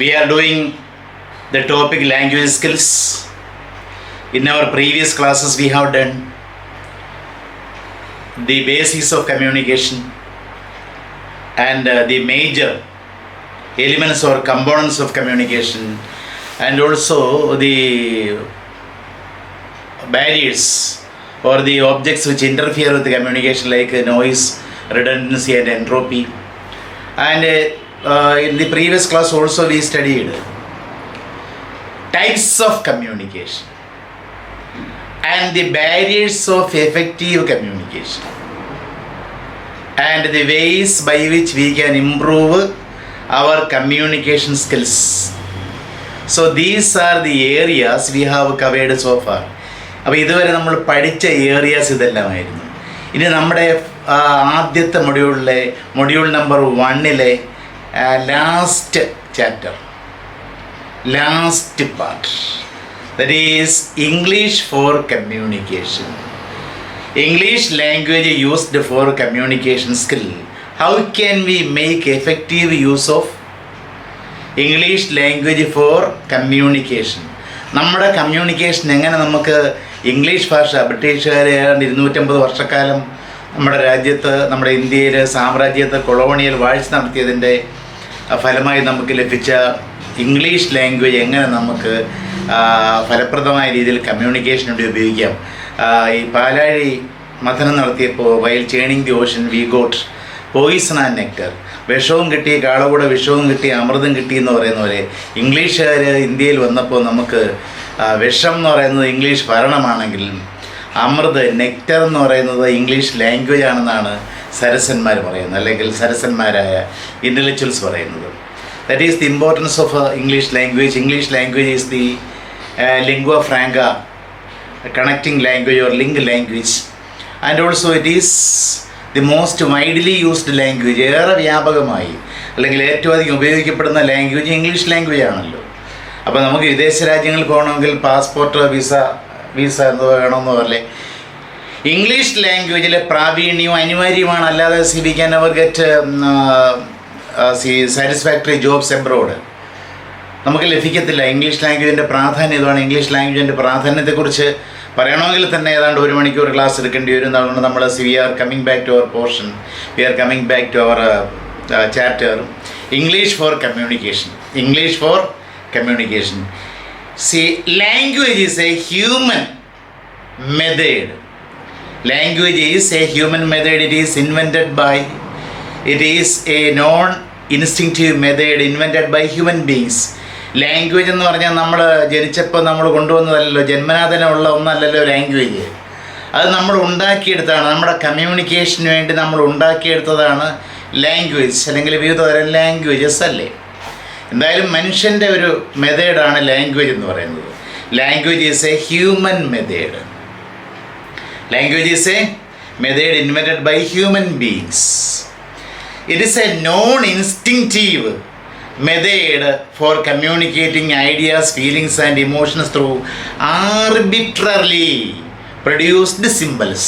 We are doing the topic language skills. In our previous classes we have done the basics of communication and the major elements or components of communication, and also the barriers or the objects which interfere with the communication, like noise, redundancy and entropy. And in the previous class also we studied types of communication and the barriers of effective communication and the ways by which we can improve our communication skills. So these are the areas we have covered so far. അപ്പോൾ ഇതുവരെ നമ്മൾ പഠിച്ച areas ഇതെല്ലാമായിരുന്നു. ഇനി നമ്മുടെ ആദ്യത്തെ module number 1 last chapter, last part, that is English for communication. English language used for communication skill. How can we make effective use of English language for communication? നമ്മുടെ communication എങ്ങനെ നമുക്ക് ഇംഗ്ലീഷ് ഭാഷ, ബ്രിട്ടീഷുകാർ 250 വർഷക്കാലം നമ്മുടെ രാജ്യത്ത്, നമ്മുടെ ഇന്ത്യയിൽ സാമ്രാജ്യത്ത് കൊളോണിയൽ വാഴ്ച നടത്തിയതിൻ്റെ ഫലമായി നമുക്ക് ലഭിച്ച ഇംഗ്ലീഷ് ലാംഗ്വേജ് എങ്ങനെ നമുക്ക് ഫലപ്രദമായ രീതിയിൽ കമ്മ്യൂണിക്കേഷൻ വേണ്ടി ഉപയോഗിക്കാം. ഈ പാലാഴി മഥനം നടത്തിയപ്പോൾ while churning the ocean we got poison and nectar, വിഷവും കിട്ടി, കാളകൂടെ വിഷവും കിട്ടി, അമൃതം കിട്ടി എന്ന് പറയുന്ന പോലെ ഇംഗ്ലീഷുകാർ ഇന്ത്യയിൽ വന്നപ്പോൾ നമുക്ക് വിഷം എന്ന് പറയുന്നത് ഇംഗ്ലീഷ് ഭരണമാണെങ്കിൽ അമൃത്, നെക്ടർ എന്ന് പറയുന്നത് ഇംഗ്ലീഷ് ലാംഗ്വേജ് ആണെന്നാണ് സരസന്മാർ പറയുന്നത്, അല്ലെങ്കിൽ സരസന്മാരായ ഇൻ്റലക്ച്വൽസ് പറയുന്നത്. That is the importance of English language. English language is the ലിംഗ്വ franca, connecting language or link language, and also it is the most widely used language. ഏറെ വ്യാപകമായി അല്ലെങ്കിൽ ഏറ്റവും അധികം ഉപയോഗിക്കപ്പെടുന്ന ലാംഗ്വേജ് ഇംഗ്ലീഷ് ലാംഗ്വേജ് ആണല്ലോ. അപ്പോൾ നമുക്ക് വിദേശ രാജ്യങ്ങളിൽ പോകണമെങ്കിൽ പാസ്പോർട്ട്, വിസ എന്ന് വേണമെന്ന് പറയല്ലേ, ഇംഗ്ലീഷ് ലാംഗ്വേജിലെ പ്രാവീണ്യവും അനിവാര്യമാണ്. അല്ലാതെ we can never get satisfactory jobs abroad. നമുക്ക് ലഭിക്കത്തില്ല. ഇംഗ്ലീഷ് ലാംഗ്വേജിൻ്റെ പ്രാധാന്യം ഇതാണ്. ഇംഗ്ലീഷ് ലാംഗ്വേജിൻ്റെ പ്രാധാന്യത്തെക്കുറിച്ച് പറയണമെങ്കിൽ തന്നെ ഏതാണ്ട് 1 മണിക്കൂർ ക്ലാസ് എടുക്കേണ്ടി വരും. അതുകൊണ്ട് നമ്മൾ we are coming back to our portion, we are coming back to our chapter English for communication. English for communication. Language is a human method. Language is a human method. It is a non instinctive method invented by human beings. Language എന്ന് പറഞ്ഞാൽ നമ്മൾ ജനിച്ചപ്പോൾ നമ്മൾ കൊണ്ടുവന്നതല്ലല്ലോ, ജന്മനാഥനുള്ള ഒന്നല്ലല്ലോ language. അത് നമ്മൾ ഉണ്ടാക്കിയെടുത്താണ്, നമ്മുടെ കമ്മ്യൂണിക്കേഷന് വേണ്ടി നമ്മൾ ഉണ്ടാക്കിയെടുത്തതാണ് ലാംഗ്വേജ്, അല്ലെങ്കിൽ വിവിധ തരം ലാംഗ്വേജസ് അല്ലേ. എന്തായാലും മനുഷ്യൻ്റെ ഒരു മെത്തേഡാണ് ലാംഗ്വേജ് എന്ന് പറയുന്നത്. Language is a human method. Language is a method invented by human beings. It is a non-instinctive method for communicating ideas, feelings and emotions through arbitrarily produced symbols.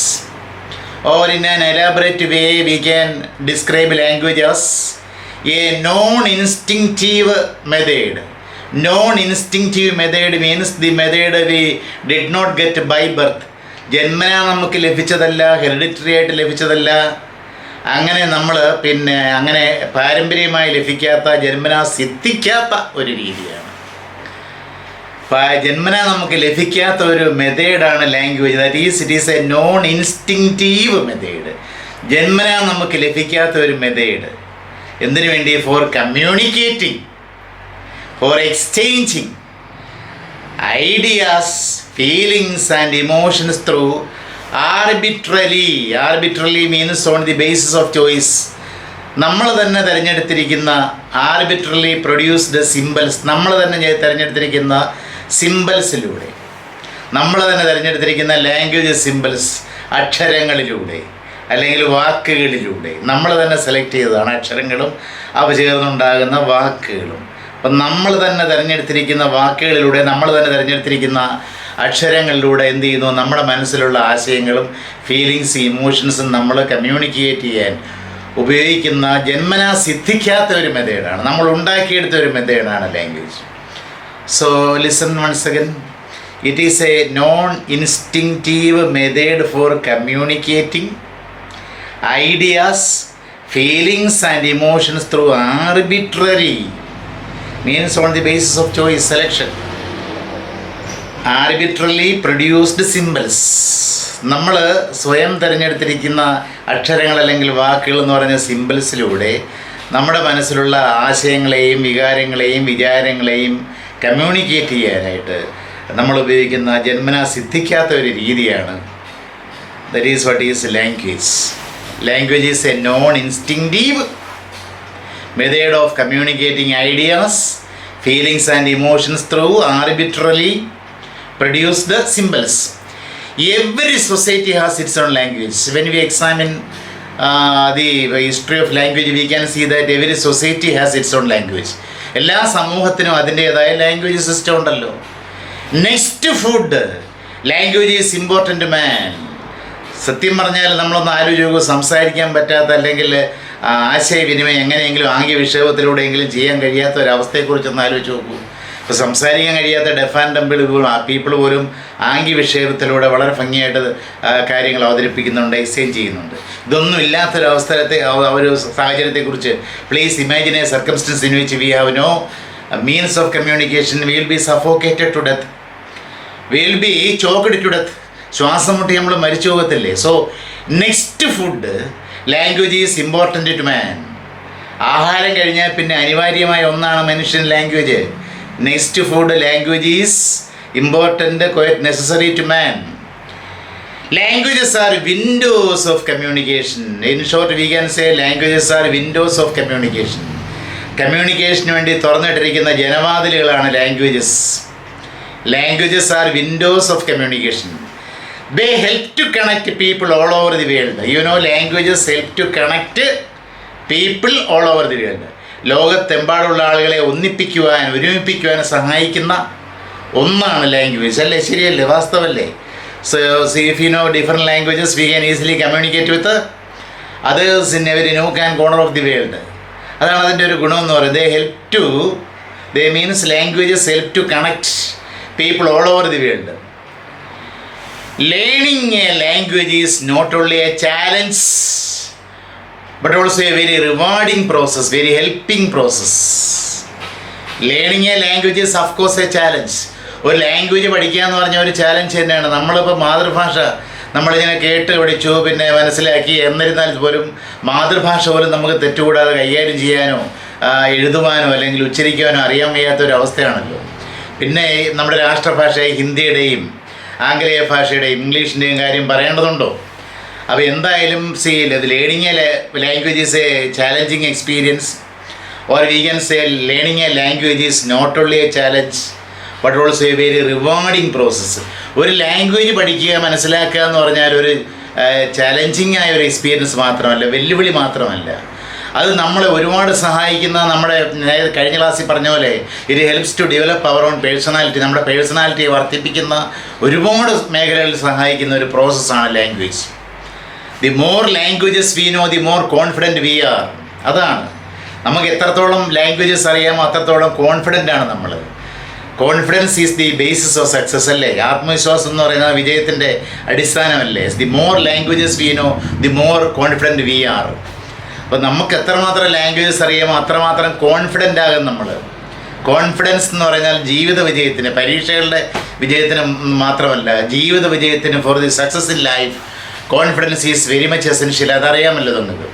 Or in an elaborate way we can describe language as a non-instinctive method. Non-instinctive method means the method we did not get by birth. ജന്മനാ നമുക്ക് ലഭിച്ചതല്ല, hereditary ആയിട്ട് ലഭിച്ചതല്ല, അങ്ങനെ പാരമ്പര്യമായി ലഭിക്കാത്ത, ജന്മനാ സിദ്ധിക്കാത്ത ഒരു രീതിയാണ്. ജന്മനാ നമുക്ക് ലഭിക്കാത്ത ഒരു മെത്തേഡാണ് language. That is it is a non instinctive method. ജന്മനാ നമുക്ക് ലഭിക്കാത്ത ഒരു മെത്തേഡ്. എന്തിനു വേണ്ടി? For communicating, for exchanging ideas, feelings and emotions through arbitrarily means on the basis of choice. നമ്മൾ തന്നെ തിരഞ്ഞെടുത്തിരിക്കുന്ന ആർബിട്രലി പ്രൊഡ്യൂസ്ഡ് സിംബൽസ്, നമ്മൾ തന്നെ തിരഞ്ഞെടുത്തിരിക്കുന്ന സിംബൽസിലൂടെ, നമ്മൾ തന്നെ തിരഞ്ഞെടുത്തിരിക്കുന്ന ലാംഗ്വേജ് സിംബൽസ്, അക്ഷരങ്ങളിലൂടെ അല്ലെങ്കിൽ വാക്കുകളിലൂടെ നമ്മൾ തന്നെ സെലക്ട് ചെയ്തതാണ് അക്ഷരങ്ങളും അവ ചേർന്നുണ്ടാകുന്ന വാക്കുകളും. അപ്പം നമ്മൾ തന്നെ തിരഞ്ഞെടുത്തിരിക്കുന്ന വാക്കുകളിലൂടെ, നമ്മൾ തന്നെ തിരഞ്ഞെടുത്തിരിക്കുന്ന അക്ഷരങ്ങളിലൂടെ എന്ത് ചെയ്യുന്നു? നമ്മുടെ മനസ്സിലുള്ള ആശയങ്ങളും ഫീലിങ്സ്, ഇമോഷൻസും നമ്മൾ കമ്മ്യൂണിക്കേറ്റ് ചെയ്യാൻ ഉപയോഗിക്കുന്ന ജന്മനാ സിദ്ധിക്കാത്ത ഒരു മെത്തേഡാണ്, നമ്മൾ ഉണ്ടാക്കിയെടുത്ത ഒരു മെത്തേഡാണ് language. So listen once again. It is a non-instinctive method for communicating ideas, feelings and emotions through arbitrary, means on the basis of choice selection, arbitrarily produced symbols. നമ്മൾ സ്വയം തിരഞ്ഞെടുത്തിരിക്കുന്ന അക്ഷരങ്ങൾ അല്ലെങ്കിൽ വാക്കുകൾ എന്ന് പറഞ്ഞ സിമ്പിൾസിലൂടെ നമ്മുടെ മനസ്സിലുള്ള ആശയങ്ങളെയും വികാരങ്ങളെയും വിചാരങ്ങളെയും കമ്മ്യൂണിക്കേറ്റ് ചെയ്യാനായിട്ട് നമ്മൾ ഉപയോഗിക്കുന്ന ജന്മനാ സിദ്ധിക്കാത്ത ഒരു രീതിയാണ്. That is what is language. Language is a non instinctive method of communicating ideas, feelings and emotions through arbitrary produced symbols. Every society has its own language. When we examine the history of language, we can see that every society has its own language. എല്ലാ സമൂഹത്തിനും അതിൻ്റേതായ language system ഉണ്ടല്ലോ. Next food, language is important man. സത്യം പറഞ്ഞാൽ നമ്മളൊന്ന് ആലോചിച്ച് സംസാരിക്കാൻ പറ്റാത്ത അല്ലെങ്കിൽ ആശയവിനിമയം എങ്ങനെയെങ്കിലും ആംഗ്യ വിഷയത്തിലൂടെയെങ്കിലും ചെയ്യാൻ കഴിയാത്ത ഒരവസ്ഥയെക്കുറിച്ചൊന്ന് ആലോചിച്ച് നോക്കൂ. ഇപ്പോൾ സംസാരിക്കാൻ കഴിയാത്ത ഡെഫ് ആൻഡ് ഡംബിൾ പീപ്പിൾ പോലും ആംഗ്യ വിഷയത്തിലൂടെ വളരെ ഭംഗിയായിട്ട് കാര്യങ്ങൾ അവതരിപ്പിക്കുന്നുണ്ട്, എക്സ്ചേഞ്ച് ചെയ്യുന്നുണ്ട്. ഇതൊന്നും ഇല്ലാത്തൊരവസരത്തെ ഒരു സാഹചര്യത്തെക്കുറിച്ച് please imagine a circumstance in which we have no means of communication, we will be suffocated to death, we will be choked to death. ശ്വാസം മുട്ടി നമ്മൾ മരിച്ചു പോകത്തില്ലേ? So next food, language is important to man. ആഹാരം കഴിഞ്ഞാൽ പിന്നെ അനിവാര്യമായ ഒന്നാണ് മനുഷ്യൻ language. Next food, language is important, quite necessary to man. Languages are windows of communication. In short, we can say languages are windows of communication. കമ്മ്യൂണിക്കേഷന് വേണ്ടി തുറന്നിട്ടിരിക്കുന്ന ജനവാതിലുകളാണ് languages. Languages are windows of communication. They help to connect people all over the world. You know, languages help to connect people all over the world. ലോകത്തെമ്പാടുള്ള ആളുകളെ ഒരുമിപ്പിക്കുവാൻ സഹായിക്കുന്ന ഒന്നാണ് language. അല്ലേ? ശരിയല്ലേ? വാസ്തവല്ലേ? So if you know different languages, we can easily communicate with others in every nook and corner of the world. അതാണ് അതിൻ്റെ ഒരു ഗുണം എന്ന് പറയുന്നത്. ദേ means languages help to connect people all over the world. Learning a language is not only a challenge but also a very rewarding process, very helping process. Learning a language is of course a challenge. ഒരു language പഠിക്കുക എന്ന് പറഞ്ഞാൽ ഒരു challenge തന്നെയാണ്. നമ്മളിപ്പോൾ മാതൃഭാഷ നമ്മളിങ്ങനെ കേട്ട് പഠിച്ചു, പിന്നെ മനസ്സിലാക്കി, എന്നിരുന്നാൽ പോലും മാതൃഭാഷ പോലും നമുക്ക് തെറ്റുകൂടാതെ കൈകാര്യം ചെയ്യാനോ എഴുതുവാനോ അല്ലെങ്കിൽ ഉച്ചരിക്കുവാനോ അറിയാൻ വയ്യാത്തൊരവസ്ഥയാണല്ലോ. പിന്നെ നമ്മുടെ രാഷ്ട്രഭാഷ ഹിന്ദിയുടെയും ആംഗലേയ ഭാഷയുടെയും ഇംഗ്ലീഷിൻ്റെയും കാര്യം പറയേണ്ടതുണ്ടോ? അപ്പോൾ എന്തായാലും learning a language is a challenging experience, or we can say learning a language is not only a challenge but also a very rewarding process. ഒരു ലാംഗ്വേജ് പഠിക്കുക, മനസ്സിലാക്കുക എന്ന് പറഞ്ഞാൽ ഒരു ചാലഞ്ചിങ് ആയ ഒരു എക്സ്പീരിയൻസ് മാത്രമല്ല, വെല്ലുവിളി മാത്രമല്ല. അത് നമ്മളെ ഒരുപാട് സഹായിക്കുന്ന, നമ്മുടെ കഴിഞ്ഞ ക്ലാസ്സിൽ പറഞ്ഞ പോലെ it helps to develop our own personality. നമ്മുടെ പേഴ്സണാലിറ്റിയെ വർദ്ധിപ്പിക്കുന്ന ഒരുപാട് മേഖലകളിൽ സഹായിക്കുന്ന ഒരു പ്രോസസ്സാണ് language. The more languages we know, the more confident we are. അതാണ്, നമുക്ക് എത്രത്തോളം ലാംഗ്വേജസ് അറിയാമോ അത്രത്തോളം കോൺഫിഡൻ്റ് ആണ് നമ്മൾ. Confidence is the basis of success. അല്ലേ? ആത്മവിശ്വാസം എന്ന് പറയുന്നത് വിജയത്തിൻ്റെ അടിസ്ഥാനമല്ലേ? The more languages we know, the more confident we are. അപ്പോൾ നമുക്ക് എത്രമാത്രം ലാംഗ്വേജസ് അറിയാമോ അത്രമാത്രം കോൺഫിഡൻ്റ് ആകും നമ്മൾ. കോൺഫിഡൻസ് എന്ന് പറഞ്ഞാൽ ജീവിത വിജയത്തിന്, പരീക്ഷകളുടെ വിജയത്തിന് മാത്രമല്ല, ജീവിത വിജയത്തിന്, for the success in life, confidence is very much essential. അതറിയാമല്ലോ നമുക്ക്.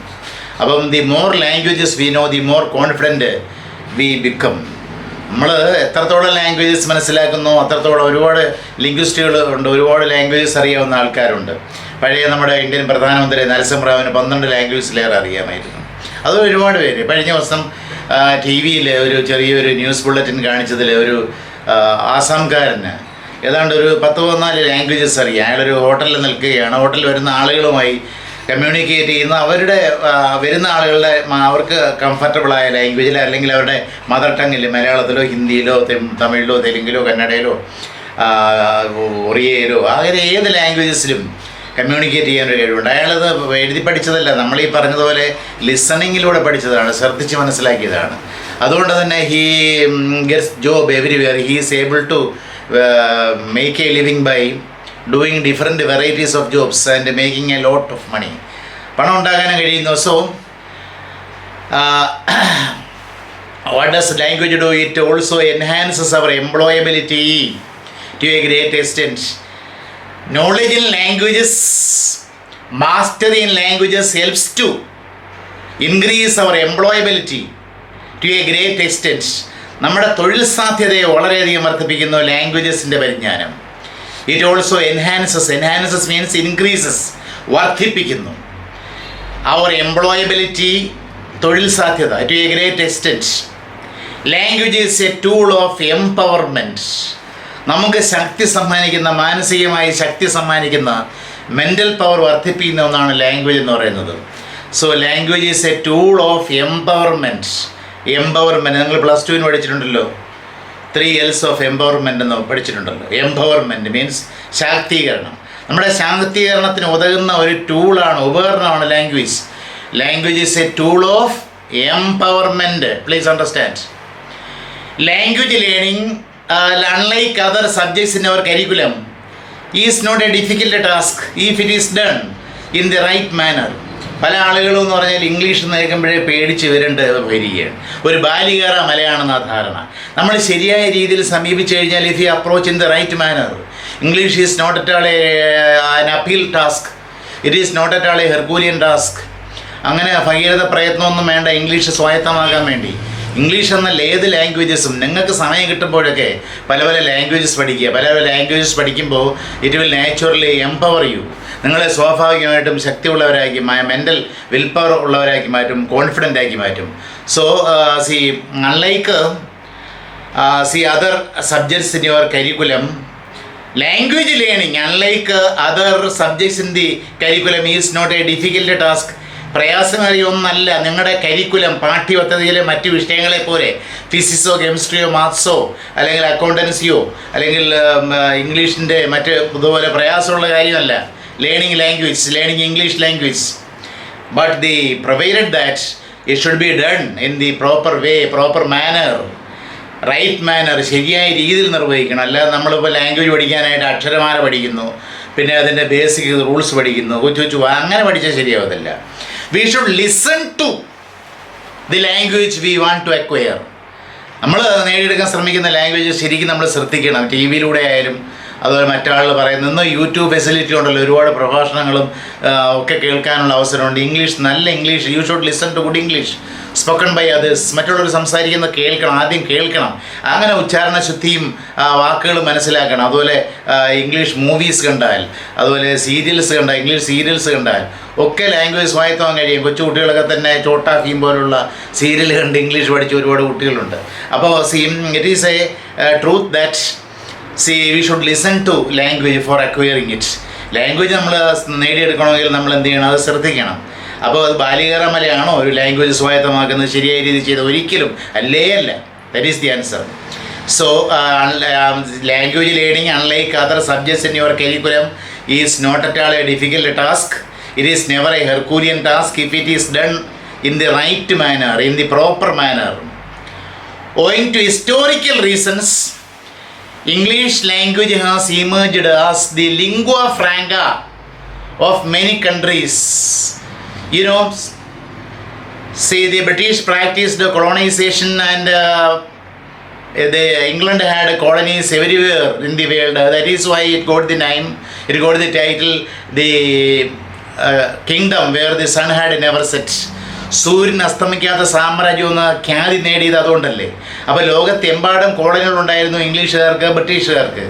അപ്പം the more languages we know, the more confident we become. നമ്മൾ എത്രത്തോളം ലാംഗ്വേജസ് മനസ്സിലാക്കുന്നോ അത്രത്തോളം, ഒരുപാട് ലിംഗ്വിസ്റ്റുകൾ ഉണ്ട്, ഒരുപാട് ലാംഗ്വേജസ് അറിയാവുന്ന ആൾക്കാരുണ്ട്. പഴയ നമ്മുടെ ഇന്ത്യൻ പ്രധാനമന്ത്രി നരസിംഹറാവിന് 12 ലാംഗ്വേജിലേറെ അറിയാമായിരുന്നു. അത് ഒരുപാട് പേര്. കഴിഞ്ഞ ദിവസം ടി വിയിൽ ഒരു ചെറിയൊരു ന്യൂസ് ബുള്ളറ്റിൻ കാണിച്ചതിൽ ഒരു ആസാംകാരന് ഏതാണ്ട് ഒരു 14 ലാംഗ്വേജസ് അറിയാം. അയാളൊരു ഹോട്ടലിൽ നിൽക്കുകയാണ്. ഹോട്ടലിൽ വരുന്ന ആളുകളുമായി കമ്മ്യൂണിക്കേറ്റ് ചെയ്യുന്ന, അവരുടെ വരുന്ന ആളുകളുടെ അവർക്ക് കംഫർട്ടബിളായ ലാംഗ്വേജിൽ അല്ലെങ്കിൽ അവരുടെ മദർ ടങ്ങിൽ, മലയാളത്തിലോ ഹിന്ദിയിലോ തമിഴിലോ തെലുങ്കിലോ കന്നഡയിലോ ഒറിയയിലോ അങ്ങനെ ഏത് ലാംഗ്വേജസിലും കമ്മ്യൂണിക്കേറ്റ് ചെയ്യാനൊരു കഴിവുണ്ട്. അയാളത് എഴുതി പഠിച്ചതല്ല, നമ്മൾ ഈ പറഞ്ഞതുപോലെ ലിസണിങ്ങിലൂടെ പഠിച്ചതാണ്, ശ്രദ്ധിച്ച് മനസ്സിലാക്കിയതാണ്. അതുകൊണ്ട് തന്നെ he gets job everywhere. He is able to make a living by doing different varieties of jobs and making a lot of money. പണം ഉണ്ടാക്കാനും കഴിയുന്നു. So what does language do? It also enhances our employability to a great extent. Knowledge in languages, mastery in languages helps to increase our employability to a great extent. നമ്മുടെ തൊഴിൽ സാധ്യതയെ വളരെയധികം വർദ്ധിപ്പിക്കുന്നു ലാംഗ്വേജസിൻ്റെ പരിജ്ഞാനം. It also enhances means increases, വർദ്ധിപ്പിക്കുന്നു our employability, തൊഴിൽ സാധ്യത to a great extent. Language is a tool of empowerment. നമുക്ക് ശക്തി സമ്മാനിക്കുന്ന, മാനസികമായി ശക്തി സമ്മാനിക്കുന്ന, മെൻ്റൽ പവർ വർദ്ധിപ്പിക്കുന്ന ഒന്നാണ് ലാംഗ്വേജ് എന്ന് പറയുന്നത്. So language is a tool of empowerment. നിങ്ങൾ +2 പഠിച്ചിട്ടുണ്ടല്ലോ, 3 L's ഓഫ് എംപവർമെൻ്റ് എന്ന് പഠിച്ചിട്ടുണ്ടല്ലോ. എംപവർമെൻറ്റ് മീൻസ് ശാക്തീകരണം. നമ്മുടെ ശാക്തീകരണത്തിന് ഉതകുന്ന ഒരു ടൂളാണ്, ഉപകരണമാണ് language. Language is a tool of empowerment. Please understand. Language learning, unlike other subjects in our curriculum, is not a difficult task if it is done in the right manner. പല ആളുകളും എന്ന് പറഞ്ഞാൽ ഇംഗ്ലീഷ് കേൾക്കുമ്പോഴേ പേടിച്ച് വരികയാണ്. ഒരു ബാലികേറ മലയാണെന്ന ധാരണ. നമ്മൾ ശരിയായ രീതിയിൽ സമീപിച്ചു കഴിഞ്ഞാൽ, if you approach in the right manner, English is not at all an uphill task. It is not at all a Herculean task. അങ്ങനെ ഭഗീരഥ പ്രയത്നമൊന്നും വേണ്ട ഇംഗ്ലീഷ് സ്വായത്തമാക്കാൻ വേണ്ടി. ഇംഗ്ലീഷ് എന്നല്ല, ഏത് ലാംഗ്വേജസും നിങ്ങൾക്ക് സമയം കിട്ടുമ്പോഴൊക്കെ പല ലാംഗ്വേജസ് പഠിക്കുക. പല ലാംഗ്വേജസ് പഠിക്കുമ്പോൾ it will naturally empower you. നിങ്ങളെ സ്വാഭാവികമായിട്ടും ശക്തിയുള്ളവരാക്കി, മെൻ്റൽ വിൽ പവർ ഉള്ളവരാക്കി മാറ്റും, കോൺഫിഡൻ്റ് ആക്കി മാറ്റും. So unlike other subjects in your curriculum, language learning unlike other subjects in the curriculum is not a difficult task. പ്രയാസമേറിയ ഒന്നല്ല നിങ്ങളുടെ കരിക്കുലം, പാഠ്യപദ്ധതിയിലെ മറ്റ് വിഷയങ്ങളെ പോലെ ഫിസിക്സോ കെമിസ്ട്രിയോ മാത്സോ അല്ലെങ്കിൽ അക്കൗണ്ടൻസിയോ അല്ലെങ്കിൽ ഇംഗ്ലീഷിൻ്റെ മറ്റ് ഇതുപോലെ പ്രയാസമുള്ള കാര്യമല്ല learning language, learning English language. But the provided that it should be done in the proper way, proper manner, right manner, ശരിയായ രീതിയിൽ നിർവഹിക്കണം. അല്ലാതെ നമ്മളിപ്പോൾ ലാംഗ്വേജ് പഠിക്കാനായിട്ട് അക്ഷരമാല പഠിക്കുന്നു, പിന്നെ അതിൻ്റെ ബേസിക് റൂൾസ് പഠിക്കുന്നു, കൊച്ചു അങ്ങനെ പഠിച്ചാൽ ശരിയാവത്തില്ല. We should listen to the language we want to acquire. നമ്മൾ നേടിയെടുക്കാൻ ശ്രമിക്കുന്ന ലാംഗ്വേജ് ശരിക്കും നമ്മൾ ശ്രദ്ധിക്കണം. ടി വിയിലൂടെ ആയാലും അതുപോലെ മറ്റാളുകൾ പറയുന്നത്, ഇന്ന് യൂട്യൂബ് ഫെസിലിറ്റി ഉണ്ടല്ലോ, ഒരുപാട് പ്രഭാഷണങ്ങളും ഒക്കെ കേൾക്കാനുള്ള അവസരമുണ്ട്. ഇംഗ്ലീഷ്, നല്ല English, you should listen to good English spoken by others. മറ്റുള്ളവർ സംസാരിക്കുന്നത് കേൾക്കണം, ആദ്യം കേൾക്കണം. അങ്ങനെ ഉച്ചാരണ ശുദ്ധിയും വാക്കുകൾ മനസ്സിലാക്കണം. അതുപോലെ ഇംഗ്ലീഷ് മൂവീസ് കണ്ടാൽ, അതുപോലെ സീരിയൽസ് കണ്ടാൽ, ഇംഗ്ലീഷ് സീരിയൽസ് കണ്ടാൽ ഒക്കെ ലാംഗ്വേജ് സ്വായത്തമാകാൻ കഴിയും. കൊച്ചു കുട്ടികളൊക്കെ തന്നെ ചോട്ടാ ഭീം പോലുള്ള സീരിയൽ കണ്ട് ഇംഗ്ലീഷ് പഠിച്ച ഒരുപാട് കുട്ടികളുണ്ട്. അപ്പോൾ it is A truth that we should listen to language for acquiring it. Language നമ്മൾ നേടിയെടുക്കണമെങ്കിൽ നമ്മൾ എന്ത് ചെയ്യണം, അത് ശ്രദ്ധിക്കണം. അപ്പോൾ അത് ബാലികേറമലയാണോ ഒരു ലാംഗ്വേജ് സ്വായത്തമാക്കുന്നത് ശരിയായ രീതിയിൽ ചെയ്ത്? ഒരിക്കലും അല്ല. That is the answer. So language learning unlike other subjects in your curriculum is not at all a difficult task. It is never a Herculean task if it is done in the right manner, in the proper manner. Owing to historical reasons, English language has emerged as the lingua franca of many countries. You know, see, the British practiced colonization and England had colonies everywhere in the world. That is why it got the name, it got the title, the kingdom where the sun had never set. സൂര്യൻ അസ്തമിക്കാത്ത സാമ്രാജ്യം ഒന്ന് ഖ്യാതി നേടിയത് അതുകൊണ്ടല്ലേ. അപ്പോൾ ലോകത്തെമ്പാടും കോളനികളുണ്ടായിരുന്നു ഇംഗ്ലീഷുകാർക്ക്, ബ്രിട്ടീഷുകാർക്ക്.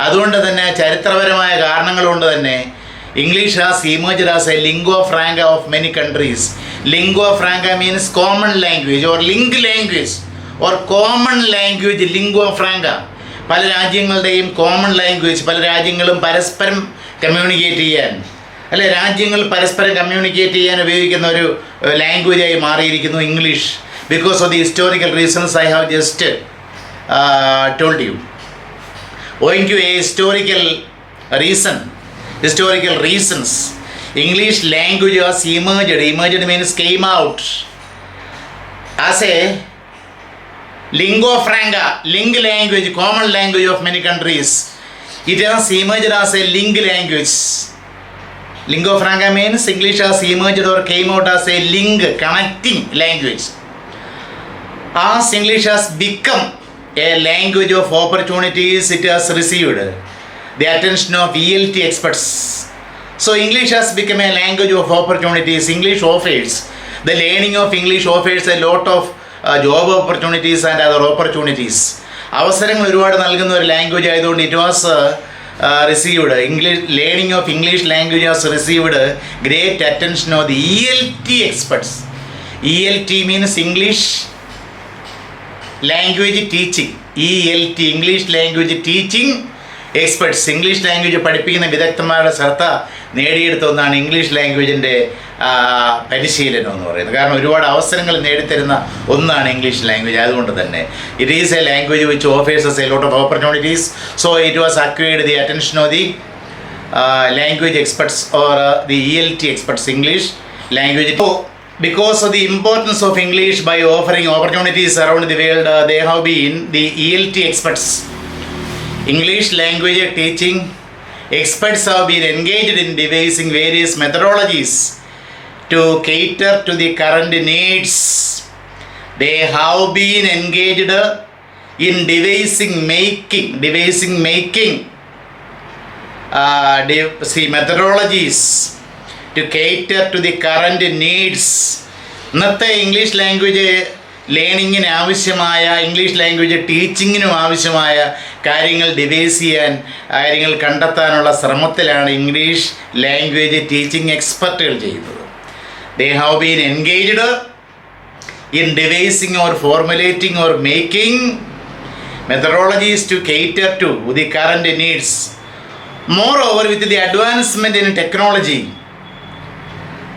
അതുകൊണ്ട് തന്നെ ചരിത്രപരമായ കാരണങ്ങൾ കൊണ്ട് തന്നെ English has imaged as a lingua franca of many countries. Lingua franca means common language or link language or common language. Lingua franca പല രാജ്യങ്ങളുടെയും കോമൺ ലാംഗ്വേജ്, പല രാജ്യങ്ങളും പരസ്പരം കമ്മ്യൂണിക്കേറ്റ് ചെയ്യാൻ, അല്ലെ, രാജ്യങ്ങൾ പരസ്പരം കമ്മ്യൂണിക്കേറ്റ് ചെയ്യാൻ ഉപയോഗിക്കുന്ന ഒരു ലാംഗ്വേജായി മാറിയിരിക്കുന്നു English. Because of the historical reasons I have just told you. Owing to a historical reason, historical reasons. English language was emerged means came out as a lingua franca, language, common language of many countries. It has emerged as a language. Lingua franca means English has emerged or came out as a connecting language. As English has become a language of opportunities, it has received the attention of ELT experts. So English has become a language of opportunities. English offers, the learning of English offers a lot of job opportunities and other opportunities. അവസരങ്ങൾ ഒരുപാട് നൽകുന്ന ഒരു language ആയതുകൊണ്ട് it was received, learning of English language has received great attention of the ELT experts. ELT means English language teaching. ELT, English language teaching experts. English language പഠിപ്പിക്കുന്ന വിദഗ്ധന്മാരുടെ ശ്രദ്ധ നേടിയെടുത്ത ഒന്നാണ് English ലാംഗ്വേജിൻ്റെ പരിശീലനം എന്ന് പറയുന്നത്. കാരണം ഒരുപാട് അവസരങ്ങൾ നേടിത്തരുന്ന ഒന്നാണ് ഇംഗ്ലീഷ് ലാംഗ്വേജ്. അതുകൊണ്ട് തന്നെ it is A language which offers A lot of opportunities. So it was acquired the attention of the language experts or the ELT experts, English language. Because of the importance of English by offering opportunities around the world, they have been the ELT experts. English language teaching experts have been engaged in devising various methodologies to cater to the current needs. They have been engaged in devising methodologies to cater to the current needs. ഇന്നത്തെ English language ലേണിങ്ങിന് ആവശ്യമായ, English language ടീച്ചിങ്ങിനും ആവശ്യമായ കാര്യങ്ങൾ device ചെയ്യാൻ, കാര്യങ്ങൾ കണ്ടെത്താനുള്ള ശ്രമത്തിലാണ് English language teaching എക്സ്പെർട്ടുകൾ ചെയ്യുന്നത്. They have been engaged in devising or formulating or making methodologies to cater to the current needs. Moreover, with the advancement in technology,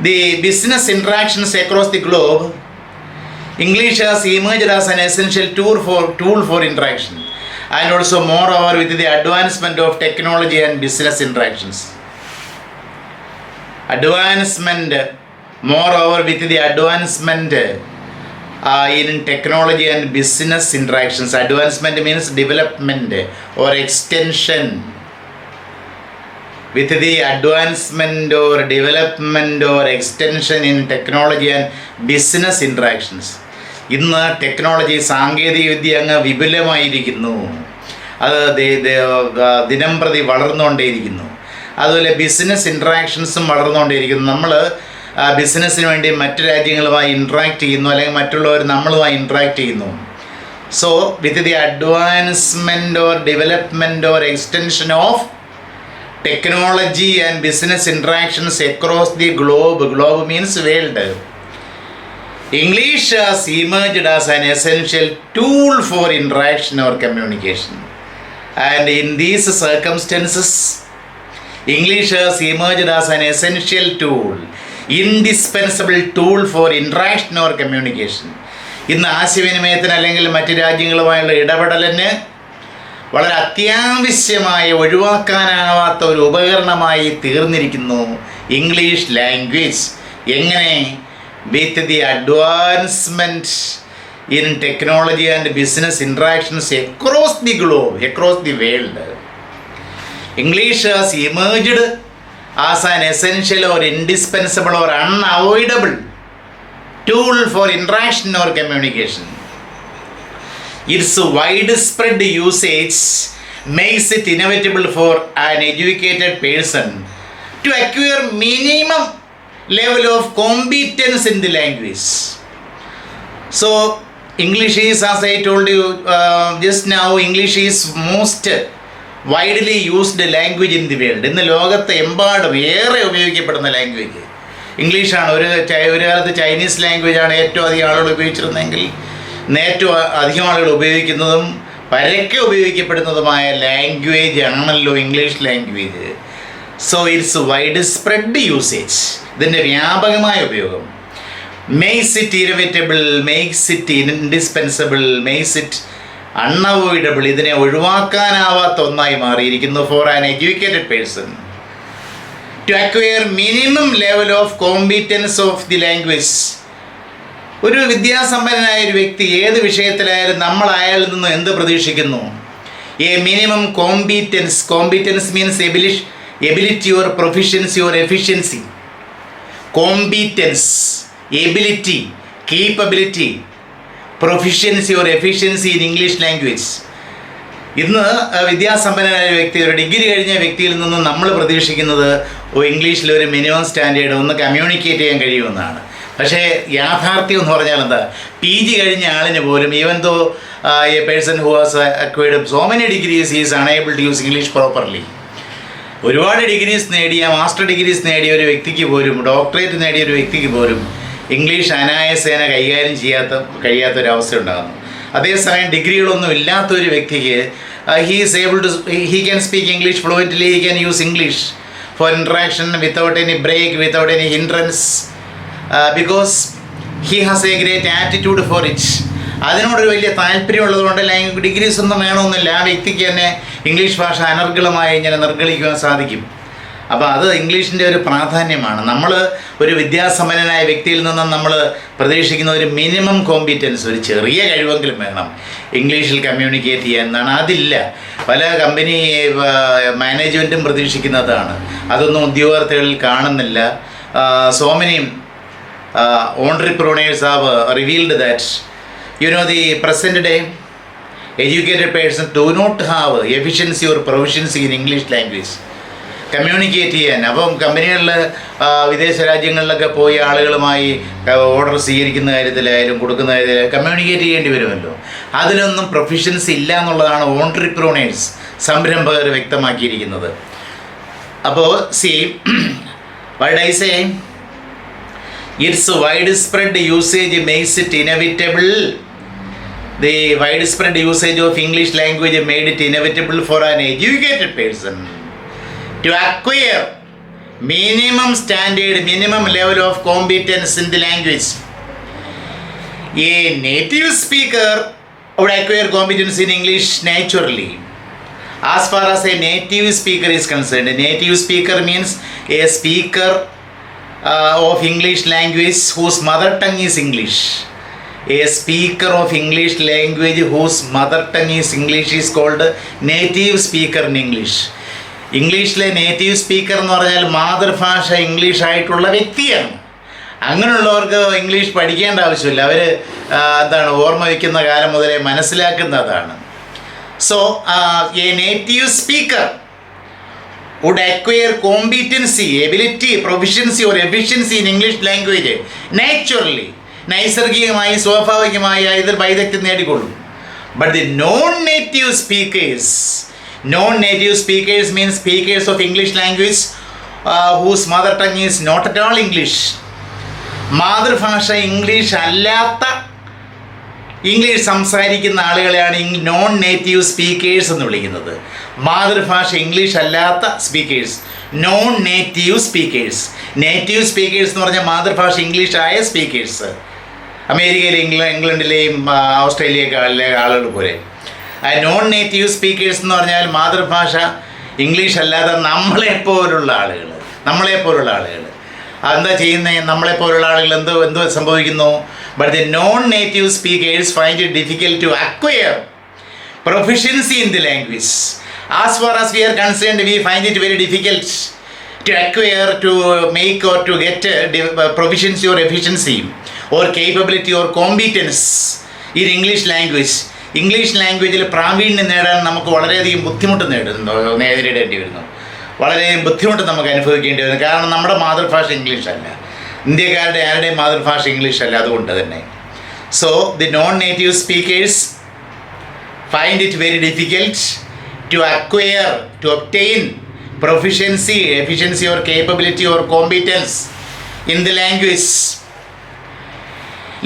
the business interactions across the globe, English has emerged as an essential tool for interaction. And also moreover with the advancement of technology and business interactions. Moreover with the advancement in technology and business interactions. Advancement means development or extension. With the advancement or development or extension in technology and business interactions. ഇന്ന് technology, സാങ്കേതിക വിദ്യ അങ്ങ് വിപുലമായിരിക്കുന്നു. അത് ദിനം പ്രതി വളർന്നുകൊണ്ടേയിരിക്കുന്നു. അതുപോലെ business ഇൻട്രാക്ഷൻസും വളർന്നുകൊണ്ടേയിരിക്കുന്നു. നമ്മൾ ബിസിനസ്സിന് വേണ്ടി മറ്റു രാജ്യങ്ങളുമായി ഇൻട്രാക്ട് ചെയ്യുന്നു, അല്ലെങ്കിൽ മറ്റുള്ളവർ നമ്മളുമായി ഇൻട്രാക്ട് ചെയ്യുന്നു. So with the advancement or development or extension of technology and business interactions across the globe means world, English has emerged as an essential tool for interaction or communication. And in these circumstances, English has emerged as an essential tool, indispensable tool for interaction or communication. ഇന്ന് ആശയവിനിമയത്തിന് അല്ലെങ്കിൽ മറ്റു രാജ്യങ്ങളുമായുള്ള ഇടപെടലിന് വളരെ അത്യാവശ്യമായ, ഒഴിവാക്കാനാവാത്ത ഒരു ഉപകരണമായി തീർന്നിരിക്കുന്നു ഇംഗ്ലീഷ് ലാംഗ്വേജ്. എങ്ങനെ? With the advancement in technology and business interactions across the globe, across the world, English has emerged as an essential or indispensable or unavoidable tool for interaction or communication. Its widespread usage makes it inevitable for an educated person to acquire minimum level of competence in the language. So English is, as I told you just now, English is most widely used language in the world. ഇന്ന് ലോകത്തെ എമ്പാടും ഏറെ ഉപയോഗിക്കപ്പെടുന്ന language ഇംഗ്ലീഷാണ്. ഒരു കാലത്ത് Chinese ലാംഗ്വേജാണ് ഏറ്റവും അധികം ആളുകൾ ഉപയോഗിച്ചിരുന്നെങ്കിൽ ഏറ്റവും അധികം ആളുകൾ ഉപയോഗിക്കുന്നതും പരക്കെ ഉപയോഗിക്കപ്പെടുന്നതുമായ ലാംഗ്വേജ് ആണല്ലോ English language. So its widespread usage, ഇതിൻ്റെ വ്യാപകമായ ഉപയോഗം makes it inevitable, makes it indispensable, makes it unavoidable, ഇതിനെ ഒഴിവാക്കാനാവാത്ത ഒന്നായി മാറിയിരിക്കുന്നു for an educated person. To acquire minimum level of competence of the language. ഒരു വിദ്യാസമ്പന്നനായ ഒരു വ്യക്തി ഏത് വിഷയത്തിലായാലും നമ്മൾ അയാളിൽ നിന്ന് എന്ത് പ്രതീക്ഷിക്കുന്നു? A minimum competence. Competence means ability or proficiency or efficiency. Competence, ability, capability, proficiency or efficiency in English language. ഇന്ന് വിദ്യാസമ്പന്നനായ വ്യക്തി, ഒരു ഡിഗ്രി കഴിഞ്ഞ വ്യക്തിയിൽ നിന്ന് നമ്മൾ പ്രതീക്ഷിക്കുന്നത് ഇംഗ്ലീഷിൽ ഒരു മിനിമം സ്റ്റാൻഡേർഡ് ഒന്ന് കമ്മ്യൂണിക്കേറ്റ് ചെയ്യാൻ കഴിയുമെന്നാണ്. പക്ഷേ യാഥാർത്ഥ്യം എന്ന് പറഞ്ഞാൽ എന്താ? PG കഴിഞ്ഞ ആളിന് പോലും even though a person who has acquired so many degrees is unable to use English properly. ഒരുപാട് ഡിഗ്രീസ് നേടിയ, മാസ്റ്റർ ഡിഗ്രീസ് നേടിയ ഒരു വ്യക്തിക്ക് പോലും, ഡോക്ടറേറ്റ് നേടിയ ഒരു വ്യക്തിക്ക് പോലും ഇംഗ്ലീഷ് അനായാസേന കൈകാര്യം കഴിയാത്തൊരവസ്ഥ ഉണ്ടാകുന്നു. അതേസമയം ഡിഗ്രികളൊന്നും ഇല്ലാത്ത ഒരു വ്യക്തിക്ക് he can speak English fluently, he can use English for interaction without any break, without any hindrance, because he has a great aptitude for it. അതിനോടൊരു വലിയ താല്പര്യമുള്ളതുകൊണ്ട് ഡിഗ്രീസ് ഒന്നും വേണമെന്നില്ല, ആ വ്യക്തിക്ക് തന്നെ ഇംഗ്ലീഷ് ഭാഷ അനർഗളമായി ഇങ്ങനെ നിർഗളിക്കുവാൻ സാധിക്കും. അപ്പോൾ അത് ഇംഗ്ലീഷിൻ്റെ ഒരു പ്രാധാന്യമാണ്. നമ്മൾ ഒരു വിദ്യാസമ്പന്നനായ വ്യക്തിയിൽ നിന്നും നമ്മൾ പ്രതീക്ഷിക്കുന്ന ഒരു മിനിമം കോമ്പീറ്റൻസ്, ഒരു ചെറിയ കഴിവെങ്കിലും വേണം ഇംഗ്ലീഷിൽ കമ്മ്യൂണിക്കേറ്റ് ചെയ്യാൻ എന്നാണ്. അതില്ല. പല കമ്പനി മാനേജ്മെൻറ്റും പ്രതീക്ഷിക്കുന്നതാണ്. അതൊന്നും ഉദ്യോഗാർത്ഥികളിൽ കാണുന്നില്ല. So many entrepreneurs have revealed that the present day educated persons do not have efficiency or proficiency in English language. Communicate ചെയ്യാൻ. അപ്പം കമ്പനികളിൽ വിദേശ രാജ്യങ്ങളിലൊക്കെ പോയി ആളുകളുമായി ഓർഡർ സ്വീകരിക്കുന്ന കാര്യത്തിലായാലും കൊടുക്കുന്ന കാര്യത്തിലായാലും കമ്മ്യൂണിക്കേറ്റ് ചെയ്യേണ്ടി വരുമല്ലോ. അതിലൊന്നും പ്രൊഫിഷ്യൻസി ഇല്ല എന്നുള്ളതാണ് ഓൺട്രപ്രൂണേഴ്സ്, സംരംഭകർ വ്യക്തമാക്കിയിരിക്കുന്നത്. അപ്പോൾ what I say, its widespread usage makes it inevitable. The widespread usage of English language made it inevitable for an educated person to acquire minimum standard, minimum level of competence in the language. A native speaker would acquire competence in English naturally. As far as a native speaker is concerned, a native speaker means a speaker of English language whose mother tongue is English. A speaker of English language whose mother tongue is English is called native speaker in English. ഇംഗ്ലീഷിലെ native speaker എന്ന് പറഞ്ഞാൽ മാതൃഭാഷ English ആയിട്ടുള്ള വ്യക്തിയാണ്. അങ്ങനെയുള്ളവർക്ക് English പഠിക്കേണ്ട ആവശ്യമില്ല. അവർ ഓർമ്മ വയ്ക്കുന്ന കാലം മുതലേ മനസ്സിലാക്കുന്നതാണ്. So a native speaker would acquire competency, ability, proficiency or efficiency in English language naturally, നൈസർഗികമായി സ്വാഭാവികമായി ഇതിൽ വൈദഗ്ധ്യം നേടിക്കൊള്ളും. But the non-native speakers means speakers of English language whose mother tongue is not at all English. മാതൃഭാഷ English അല്ലാത്ത, English സംസാരിക്കുന്ന ആളുകളെയാണ് non-native speakers എന്ന് വിളിക്കുന്നത്. മാതൃഭാഷ ഇംഗ്ലീഷ് അല്ലാത്ത speakers, non-native speakers. Native speakers എന്ന് പറഞ്ഞാൽ മാതൃഭാഷ ഇംഗ്ലീഷ് ആയ സ്പീക്കേഴ്സ്. അമേരിക്കയിലെ, ഇംഗ്ലണ്ടിലെയും ഓസ്ട്രേലിയയിലെ ആളുകൾ പോലെ. non-native speakers എന്ന് പറഞ്ഞാൽ മാതൃഭാഷ ഇംഗ്ലീഷ് അല്ലാതെ നമ്മളെപ്പോലുള്ള ആളുകൾ. എന്താ ചെയ്യുന്നത്? നമ്മളെപ്പോലുള്ള ആളുകൾ എന്ത് സംഭവിക്കുന്നു? But the non-native speakers find it difficult to acquire proficiency in the language. As far as we are concerned, we find it very difficult to acquire, to make or to get proficiency or efficiency or capability or competence in English language. English ലാംഗ്വേജിൽ പ്രാവീണ്യം നേടാൻ നമുക്ക് വളരെയധികം ബുദ്ധിമുട്ട് നേരിടേണ്ടി വരുന്നു. വളരെയധികം ബുദ്ധിമുട്ട് നമുക്ക് അനുഭവിക്കേണ്ടി വരുന്നു. കാരണം നമ്മുടെ മാതൃഭാഷ ഇംഗ്ലീഷല്ല, ഇന്ത്യക്കാരുടെ ആരുടെയും മാതൃഭാഷ ഇംഗ്ലീഷ് അല്ല. അതുകൊണ്ട് തന്നെ so the non-native speakers find it very difficult to acquire, to obtain proficiency, efficiency or capability or competence in the language.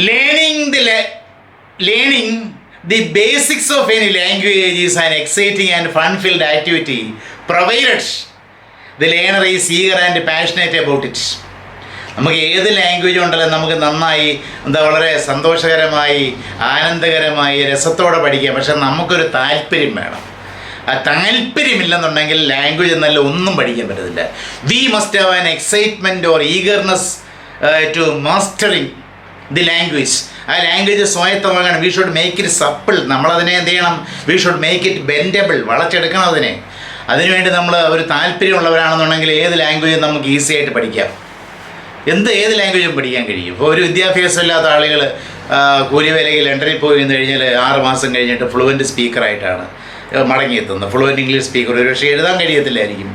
Learning the basics of any language is an exciting and fun-filled activity provided the learner is eager and passionate about it. നമുക്ക് ഏത് language ഉണ്ടല്ലോ നമുക്ക് നന്നായി വളരെ സന്തോഷകരമായി, ആനന്ദകരമായി, രസത്തോടെ പഠിക്കാം. പക്ഷെ നമുക്കൊരു താല്പര്യം വേണം. താല്പര്യമില്ലെന്നുണ്ടെങ്കിൽ ലാംഗ്വേജ് എന്നല്ല ഒന്നും പഠിക്കാൻ പറ്റത്തില്ല. We must have an excitement or eagerness to mastering the language. ആ ലാംഗ്വേജ് സ്വായത്തമാകണം. We should make it supple. നമ്മളതിനെ എന്ത് ചെയ്യണം? We should make it bendable. വളച്ചെടുക്കണം അതിനെ. അതിനുവേണ്ടി നമ്മൾ ഒരു താല്പര്യമുള്ളവരാണെന്നുണ്ടെങ്കിൽ ഏത് ലാംഗ്വേജും നമുക്ക് ഈസി ആയിട്ട് പഠിക്കാം. ഏത് ലാംഗ്വേജും പഠിക്കാൻ കഴിയും. ഇപ്പോൾ ഒരു വിദ്യാഭ്യാസം ഇല്ലാത്ത ആളുകൾ കൂലിവേലയ്ക്ക് ലണ്ടനിൽ പോയി എന്ന് കഴിഞ്ഞാൽ 6 മാസം കഴിഞ്ഞിട്ട് ഫ്ലുവൻറ്റ് സ്പീക്കറായിട്ടാണ് മടങ്ങിയെത്തുന്നത്. Fluent English speaker. ഒരു പക്ഷേ എഴുതാൻ കഴിയത്തില്ലായിരിക്കും.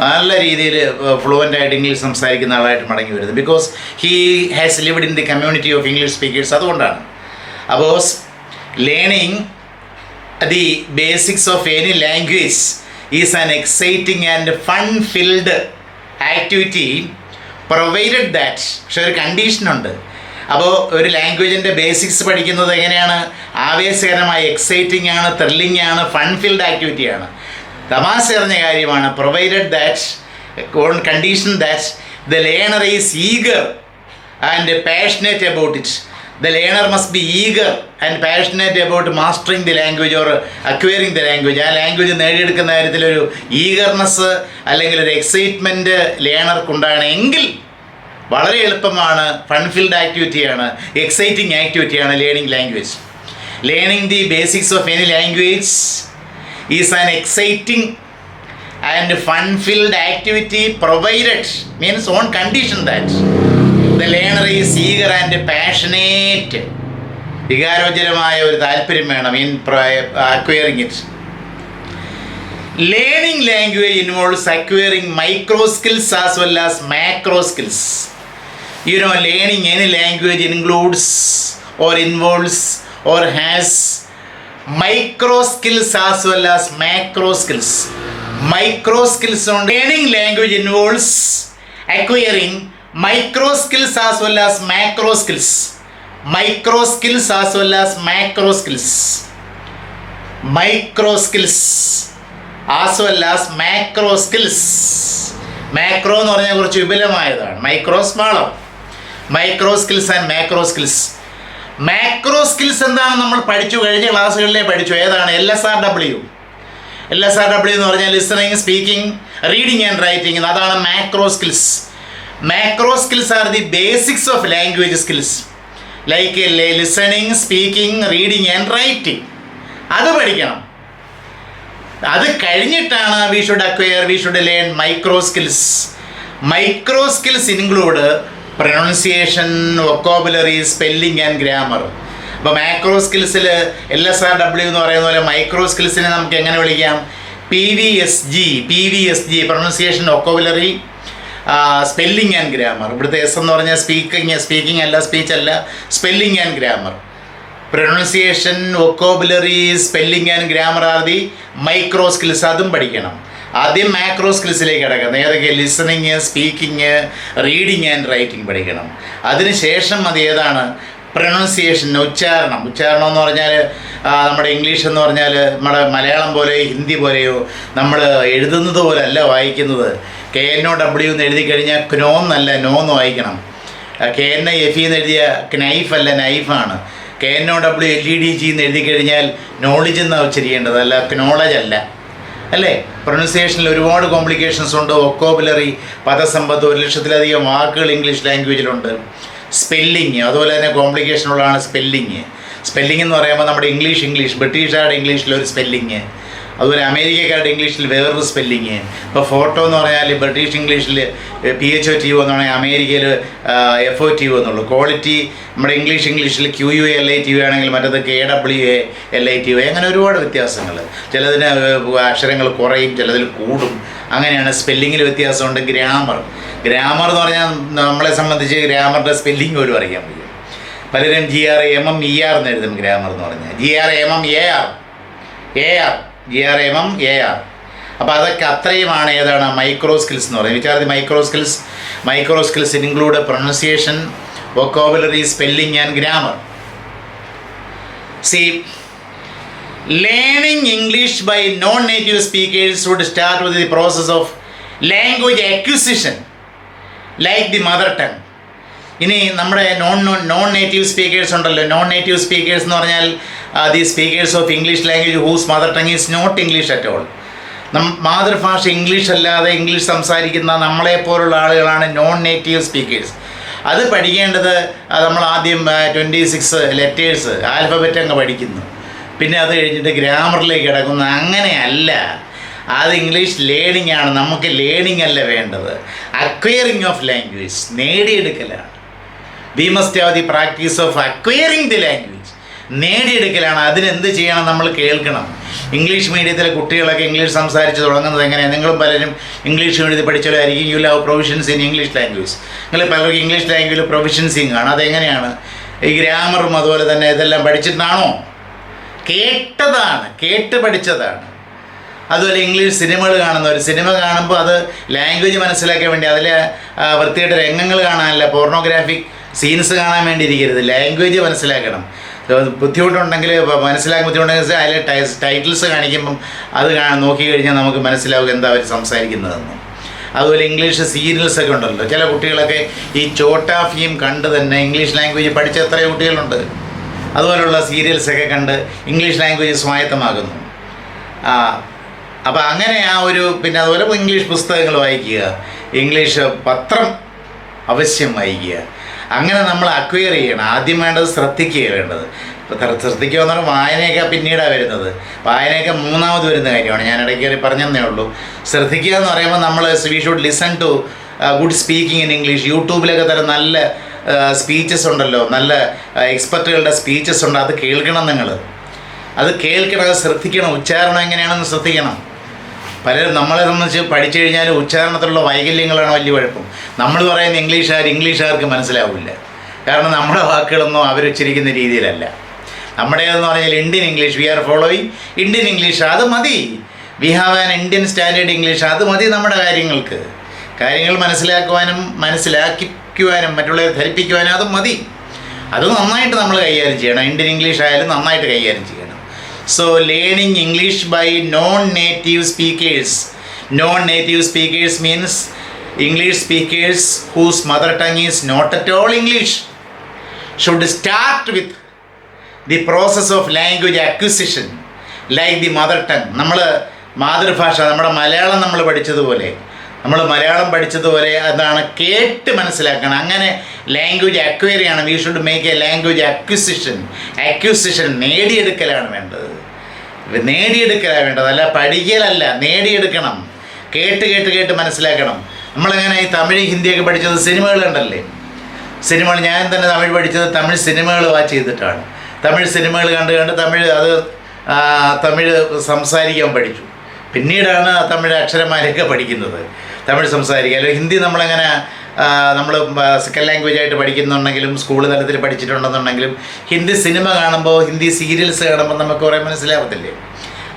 നല്ല രീതിയിൽ ഫ്ലുവൻ്റായിട്ട് ഇംഗ്ലീഷ് സംസാരിക്കുന്ന ആളായിട്ട് മടങ്ങി വരുന്നത്. Because he has lived in the community of English speakers. അതുകൊണ്ടാണ്. അപ്പോൾ learning the basics of any language is an exciting and fun filled activity provided that. പക്ഷെ ഒരു കണ്ടീഷനുണ്ട്. അപ്പോൾ ഒരു ലാംഗ്വേജിൻ്റെ ബേസിക്സ് പഠിക്കുന്നത് എങ്ങനെയാണ്? ആവേശകരമായ, എക്സൈറ്റിംഗ് ആണ്, ത്രില്ലിംഗ് ആണ്, ഫൺ ഫിൽഡ് ആക്ടിവിറ്റിയാണ്, തമാശ അറിഞ്ഞ കാര്യമാണ്. Provided that, on condition that the learner is eager and passionate about it. The learner must be eager and passionate about mastering the language or acquiring the language. ആ language നേടിയെടുക്കുന്ന കാര്യത്തിലൊരു eagerness അല്ലെങ്കിൽ ഒരു excitement ലേണർക്കുണ്ടാകണമെങ്കിൽ വളരെ എളുപ്പമാണ്. ഫൺഫിൽഡ് ആക്ടിവിറ്റിയാണ്, എക്സൈറ്റിംഗ് ആക്ടിവിറ്റിയാണ് learning language. Learning the basics of any language is an exciting and fun filled activity provided, means on condition that the learner is eager and passionate. വികാരോജ്വലമായ ഒരു താല്പര്യം വേണം in acquiring it. Learning language involves acquiring micro skills as well as macro skills. You know, learning any language includes or involves or has micro skills as well as macro skills. Micro skills on learning language involves acquiring micro skills as well as macro skills. Micro skills as well as macro skills. Micro skills as well as macro skills. Macro എന്ന് പറഞ്ഞാൽ കുറച്ച് വിപുലമായതാണ്. Micro സ്മാളോ. Micro skills and macro skills. Macro skills എന്താണെന്ന് നമ്മൾ പഠിച്ചു, കഴിഞ്ഞ ക്ലാസ്സുകളിലേ പഠിച്ചു. ഏതാണ്? LSRW. LSRW എന്ന് പറഞ്ഞാൽ listening, speaking, reading and writing. അതാണ് macro skills. Macro skills are the basics of language skills like listening, speaking, reading and writing. അത് പഠിക്കണം. അത് കഴിഞ്ഞിട്ടാണ് we should learn micro skills. Micro skills include pronunciation, vocabulary, spelling and grammar. അപ്പോൾ macro സ്കിൽസിൽ LSRW എന്ന് പറയുന്ന പോലെ micro സ്കിൽസിനെ നമുക്ക് എങ്ങനെ വിളിക്കാം? PVSG, pronunciation, vocabulary, spelling and grammar. ഇവിടുത്തെ S എന്ന് പറഞ്ഞാൽ സ്പീക്കിംഗ് അല്ല, സ്പീച്ച് അല്ല, spelling and grammar. Pronunciation, vocabulary, spelling and grammar are the micro skills. അതും പഠിക്കണം. ആദ്യം മാക്രോ സ്കിൽസിലേക്ക് കിടക്കുന്നത് ഏതൊക്കെ? Listening, speaking, reading and writing പഠിക്കണം. അതിനുശേഷം അത് ഏതാണ്? പ്രൊനൗൺസിയേഷൻ, ഉച്ചാരണം. ഉച്ചാരണം എന്ന് പറഞ്ഞാൽ നമ്മുടെ ഇംഗ്ലീഷ് എന്ന് പറഞ്ഞാൽ നമ്മുടെ മലയാളം പോലെയോ ഹിന്ദി പോലെയോ നമ്മൾ എഴുതുന്നത് പോലെ അല്ല വായിക്കുന്നത്. KNOW എന്ന് എഴുതി കഴിഞ്ഞാൽ ക്നോ എന്നല്ല, നോ എന്ന് വായിക്കണം. KNIFE എന്ന് എഴുതിയ നൈഫ് അല്ല, നൈഫാണ്. KNOW LEDG എന്ന് എഴുതി കഴിഞ്ഞാൽ നോളജ് എന്നാണ് ഉച്ചരിക്കേണ്ടത്, അല്ല നോളജ് അല്ല, അല്ലേ? പ്രൊനൗൺസിയേഷനിൽ ഒരുപാട് കോംപ്ലിക്കേഷൻസ് ഉണ്ട്. വൊക്കാബുലറി, പദസമ്പത്ത്, 1,00,000-ലധികം വാക്കുകൾ ഇംഗ്ലീഷ് ലാംഗ്വേജിലുണ്ട്. സ്പെല്ലിങ്, അതുപോലെ തന്നെ കോംപ്ലിക്കേഷൻ ഉള്ളതാണ് സ്പെല്ലിങ്. സ്പെല്ലിംഗ് എന്ന് പറയുമ്പോൾ നമ്മുടെ ഇംഗ്ലീഷ് ബ്രിട്ടീഷുകാരുടെ ഇംഗ്ലീഷിലൊരു സ്പെല്ലിങ്, അതുപോലെ അമേരിക്കക്കാരുടെ ഇംഗ്ലീഷിൽ വേറൊരു സ്പെല്ലിങ്. ഇപ്പോൾ ഫോട്ടോ എന്ന് പറഞ്ഞാൽ ബ്രിട്ടീഷ് ഇംഗ്ലീഷിൽ PHOTO എന്നാണെങ്കിൽ അമേരിക്കയിൽ FOTO എന്നുള്ളൂ. ക്വാളിറ്റി നമ്മുടെ ഇംഗ്ലീഷിൽ QULATO ആണെങ്കിൽ മറ്റത് KWALATO. അങ്ങനെ ഒരുപാട് വ്യത്യാസങ്ങൾ. ചിലതിന് അക്ഷരങ്ങൾ കുറയും, ചിലതിൽ കൂടും. അങ്ങനെയാണ്. സ്പെല്ലിങ്ങിൽ വ്യത്യാസമുണ്ട്. ഗ്രാമർ എന്ന് പറഞ്ഞാൽ നമ്മളെ സംബന്ധിച്ച് ഗ്രാമറിൻ്റെ സ്പെല്ലിംഗ് പോലും അറിയാൻ പറ്റും. പലരും GRAMMER എന്ന് എഴുതും. ഗ്രാമർ എന്ന് പറഞ്ഞാൽ GRAMMAR. അപ്പോൾ അതൊക്കെ അത്രയുമാണ് ഏതാണ് മൈക്രോ സ്കിൽസ് എന്ന് പറയുന്നത്. Which are the micro skills include pronunciation, vocabulary, spelling and grammar. See, learning English by non-native speakers would start with the process of language acquisition, like the mother tongue. ഇനി നമ്മുടെ non native speakers ഉണ്ടല്ലോ. Non native speakers എന്ന് പറഞ്ഞാൽ the speakers of English language whose mother tongue is not English at all. മാതൃഭാഷ English അല്ലാതെ English സംസാരിക്കുന്ന നമ്മളെപ്പോലുള്ള ആളുകളാണ് നോൺ നേറ്റീവ് സ്പീക്കേഴ്സ്. അത് പഠിക്കേണ്ടത് നമ്മൾ ആദ്യം 26 ലെറ്റേഴ്സ് ആൽഫബറ്റ് അങ്ങ് പഠിക്കുന്നു, പിന്നെ അത് കഴിഞ്ഞിട്ട് ഗ്രാമറിലേക്ക് കിടക്കുന്നു. അങ്ങനെയല്ല, അത് ഇംഗ്ലീഷ് ലേണിംഗ് ആണ്. നമുക്ക് ലേണിംഗ് അല്ല വേണ്ടത്, അക്വയറിങ് ഓഫ് ലാംഗ്വേജ്, നേടിയെടുക്കലാണ്. We must have the practice of acquiring the language, നേടിയെടുക്കലാണ്. അതിനെന്ത് ചെയ്യണം? നമ്മൾ കേൾക്കണം. ഇംഗ്ലീഷ് മീഡിയത്തിലെ കുട്ടികളൊക്കെ ഇംഗ്ലീഷ് സംസാരിച്ച് തുടങ്ങുന്നത് എങ്ങനെയാണ്? നിങ്ങളും പലരും ഇംഗ്ലീഷ് മീഡിയത്തിൽ പഠിച്ചവരായിരിക്കും. You have provisions in English language. നിങ്ങൾ പലർക്കും ഇംഗ്ലീഷ് ലാംഗ്വേജിൽ പ്രൊവിഷൻസിങ് ആണ്. അതെങ്ങനെയാണ്? ഈ ഗ്രാമറും അതുപോലെ തന്നെ ഇതെല്ലാം പഠിച്ചിട്ടാണോ? കേട്ടതാണ്, കേട്ട് പഠിച്ചതാണ്. അതുപോലെ ഇംഗ്ലീഷ് സിനിമകൾ കാണുന്നവർ, സിനിമ കാണുമ്പോൾ അത് ലാംഗ്വേജ് മനസ്സിലാക്കാൻ വേണ്ടി, അതിലെ വൃത്തിയായിട്ട് രംഗങ്ങൾ കാണാനല്ല, പോർണോഗ്രാഫിക് സീൻസ് കാണാൻ വേണ്ടി ഇരിക്കരുത്. ലാംഗ്വേജ് മനസ്സിലാക്കണം. ബുദ്ധിമുട്ടുണ്ടെങ്കിൽ, മനസ്സിലാക്കാൻ ബുദ്ധിമുട്ടുണ്ടെങ്കിൽ അതിലെ ടൈറ്റിൽസ് കാണിക്കുമ്പം അത് നോക്കി കഴിഞ്ഞാൽ നമുക്ക് മനസ്സിലാവുക എന്താ അവർ സംസാരിക്കുന്നതെന്ന്. അതുപോലെ ഇംഗ്ലീഷ് സീരിയൽസൊക്കെ ഉണ്ടല്ലോ. ചില കുട്ടികളൊക്കെ ഈ ചോട്ടാ ഭീം കണ്ട് തന്നെ ഇംഗ്ലീഷ് ലാംഗ്വേജ് പഠിച്ച എത്രയോ കുട്ടികളുണ്ട്. അതുപോലുള്ള സീരിയൽസൊക്കെ കണ്ട് ഇംഗ്ലീഷ് ലാംഗ്വേജ് സ്വായത്തമാകുന്നു. അപ്പോൾ അങ്ങനെ പിന്നെ അതുപോലെ ഇംഗ്ലീഷ് പുസ്തകങ്ങൾ വായിക്കുക, ഇംഗ്ലീഷ് പത്രം അവശ്യം വായിക്കുക. അങ്ങനെ നമ്മൾ അക്വയർ ചെയ്യണം. ആദ്യം വേണ്ടത് ശ്രദ്ധിക്കുക വേണ്ടത്. ശ്രദ്ധിക്കുക എന്ന് പറഞ്ഞാൽ വായനയൊക്കെ പിന്നീടാണ് വരുന്നത്. വായനയൊക്കെ മൂന്നാമത് വരുന്ന കാര്യമാണ്. ഞാൻ ഇടയ്ക്ക് പറഞ്ഞതേ ഉള്ളൂ. ശ്രദ്ധിക്കുക എന്ന് പറയുമ്പോൾ നമ്മൾ we should listen to good speaking in English. യൂട്യൂബിലൊക്കെ തരം നല്ല സ്പീച്ചസ് ഉണ്ടല്ലോ, നല്ല എക്സ്പെർട്ടുകളുടെ സ്പീച്ചസ് ഉണ്ട്. അത് കേൾക്കണം. നിങ്ങൾ അത് കേൾക്കണം, അത് ശ്രദ്ധിക്കണം. ഉച്ചാരണം എങ്ങനെയാണെന്ന് ശ്രദ്ധിക്കണം. പലരും നമ്മളെ സംബന്ധിച്ച് പഠിച്ചു കഴിഞ്ഞാൽ ഉച്ചാരണത്തിലുള്ള വൈകല്യങ്ങളാണ് വലിയ കുഴപ്പം. നമ്മൾ പറയുന്ന ഇംഗ്ലീഷുകാർക്ക് മനസ്സിലാവില്ല. കാരണം നമ്മുടെ വാക്കുകളൊന്നും അവരുച്ചരിക്കുന്ന രീതിയിലല്ല. നമ്മുടേതെന്ന് പറഞ്ഞാൽ Indian English, we are following Indian English. അത് മതി. We have an Indian standard English. അത് മതി നമ്മുടെ കാര്യങ്ങൾ മനസ്സിലാക്കിക്കുവാനും മറ്റുള്ളവരെ ധരിപ്പിക്കുവാനും അത് മതി. അത് നന്നായിട്ട് നമ്മൾ കൈകാര്യം ചെയ്യണം. ഇന്ത്യൻ ഇംഗ്ലീഷ് ആയാലും നന്നായിട്ട് കൈകാര്യം ചെയ്യണം. So learning English by non-native speakers. Non-native speakers means English speakers whose mother tongue is not at all English should start with the process of language acquisition like the mother tongue. നമ്മൾ മാതൃഭാഷ, നമ്മുടെ മലയാളം പഠിച്ചതുപോലെ അതാണ് കേട്ട് മനസ്സിലാക്കണം. അങ്ങനെ language acquire ചെയ്യണം. We should make a language acquisition. നേടിയെടുക്കലാണ് വേണ്ടത്. അല്ല പഠിക്കലല്ല, നേടിയെടുക്കണം. കേട്ട് മനസ്സിലാക്കണം. നമ്മളെങ്ങനെ ഈ തമിഴ് ഹിന്ദിയൊക്കെ പഠിച്ചത് സിനിമകൾ കണ്ടല്ലേ. ഞാൻ തന്നെ തമിഴ് പഠിച്ചത് തമിഴ് സിനിമകൾ വാച്ച് ചെയ്തിട്ടാണ്. തമിഴ് സിനിമകൾ കണ്ട് തമിഴ് സംസാരിക്കാൻ പഠിച്ചു. പിന്നീടാണ് തമിഴ് അക്ഷരമാലയൊക്കെ പഠിക്കുന്നത്, തമിഴ് സംസാരിക്കുക. അല്ലെങ്കിൽ ഹിന്ദി നമ്മളെങ്ങനെ നമ്മൾ സെക്കൻഡ് ലാംഗ്വേജ് ആയിട്ട് പഠിക്കുന്നുണ്ടെങ്കിലും സ്കൂൾ തലത്തിൽ പഠിച്ചിട്ടുണ്ടെന്നുണ്ടെങ്കിലും ഹിന്ദി സിനിമ കാണുമ്പോൾ, ഹിന്ദി സീരിയൽസ് കാണുമ്പോൾ നമുക്ക് കുറേ മനസ്സിലാവത്തില്ലേ.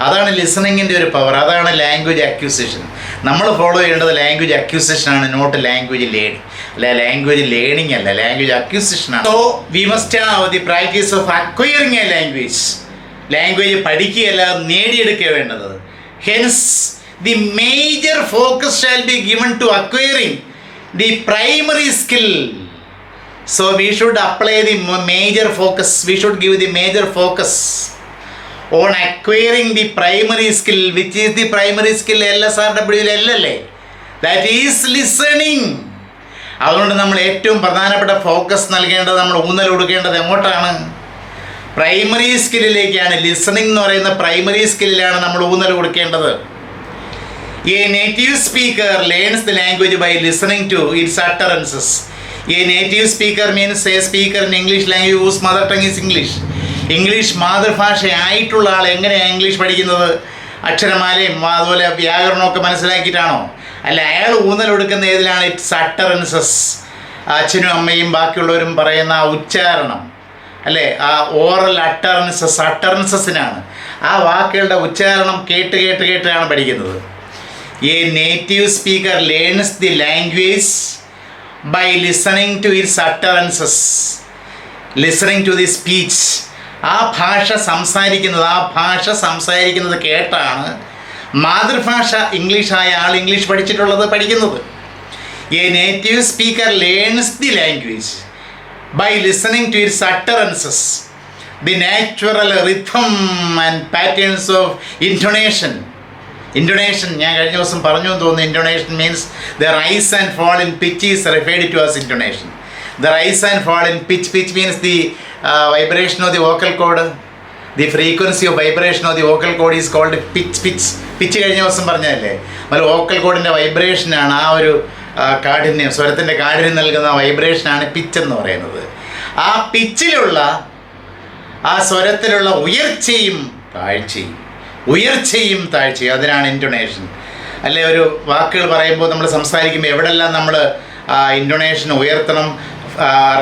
അതാണ് ലിസണിങ്ങിൻ്റെ ഒരു പവർ. അതാണ് ലാംഗ്വേജ് അക്വിസിഷൻ. നമ്മൾ ഫോളോ ചെയ്യേണ്ടത് ലാംഗ്വേജ് അക്വിസിഷനാണ്, not language learning. Language learning അല്ല, ലാംഗ്വേജ് അക്വിസിഷനാണ്. So we must have the practice of acquiring a language. Language പഠിക്കുകയല്ല, നേടിയെടുക്കുക വേണ്ടത്. Hence the major focus shall be given to acquiring the primary skill. So we should apply the major focus. We should give the major focus on acquiring the primary skill. Which is the primary skill? LSRWL. That is listening. അതുകൊണ്ട് നമ്മൾ ഏറ്റവും പ്രധാനപ്പെട്ട focus നൽകേണ്ടത്, നമ്മൾ ഊന്നൽ കൊടുക്കേണ്ടത് എങ്ങോട്ടാണ്? Primary സ്കില്ലിലേക്കാണ്. Listening എന്ന് പറയുന്ന പ്രൈമറി സ്കില്ലിലാണ് നമ്മൾ ഊന്നൽ കൊടുക്കേണ്ടത്. A native speaker learns the language by listening to its utterances. A native speaker means a speaker in English language whose mother tongue is English. English മാതൃഭാഷയായിട്ടുള്ള ആൾ എങ്ങനെയാണ് ഇംഗ്ലീഷ് പഠിക്കുന്നത്? അക്ഷരമാലയും അതുപോലെ വ്യാകരണമൊക്കെ മനസ്സിലാക്കിയിട്ടാണോ? അല്ല, അയാൾ ഊന്നൽ കൊടുക്കുന്ന ഏതിലാണ്? ഇറ്റ്സ് അട്ടറൻസസ്. അച്ഛനും അമ്മയും ബാക്കിയുള്ളവരും പറയുന്ന ആ ഉച്ചാരണം അല്ലേ, ആ ഓറൽ അട്ടറൻസസിനാണ്. ആ വാക്കുകളുടെ ഉച്ചാരണം കേട്ടാണ് പഠിക്കുന്നത്. A native speaker learns the language by listening to its utterances, listening to the speech. ആ ഭാഷ സംസാരിക്കുന്നത് കേട്ടാണ് മാതൃഭാഷ ഇംഗ്ലീഷായ ആൾ ഇംഗ്ലീഷ് പഠിക്കുന്നത്. A native speaker learns the language by listening to its utterances, the natural rhythm and patterns of intonation. Intonation, ഞാൻ കഴിഞ്ഞ ദിവസം പറഞ്ഞു എന്ന് തോന്നുന്നു. Intonation means the rise and fall in pitch is referred to as intonation. The rise and fall in pitch. Pitch means the vibration of the vocal cord. The frequency of vibration of the vocal cord is called pitch. Pitch കഴിഞ്ഞ ദിവസം പറഞ്ഞതല്ലേ. നമ്മൾ vocal കോഡിൻ്റെ വൈബ്രേഷനാണ്, ആ ഒരു കാഠിന്യം, സ്വരത്തിൻ്റെ കാഠിന്യം നൽകുന്ന വൈബ്രേഷനാണ് pitch എന്ന് പറയുന്നത്. ആ പിച്ചിലുള്ള, ആ സ്വരത്തിലുള്ള ഉയർച്ചയും താഴ്ചയും അതിനാണ് ഇൻറ്റൊണേഷൻ. അല്ലെ, ഒരു വാക്കുകൾ പറയുമ്പോൾ നമ്മൾ സംസാരിക്കുമ്പോൾ എവിടെല്ലാം നമ്മൾ ഇൻറ്റൊണേഷൻ ഉയർത്തണം.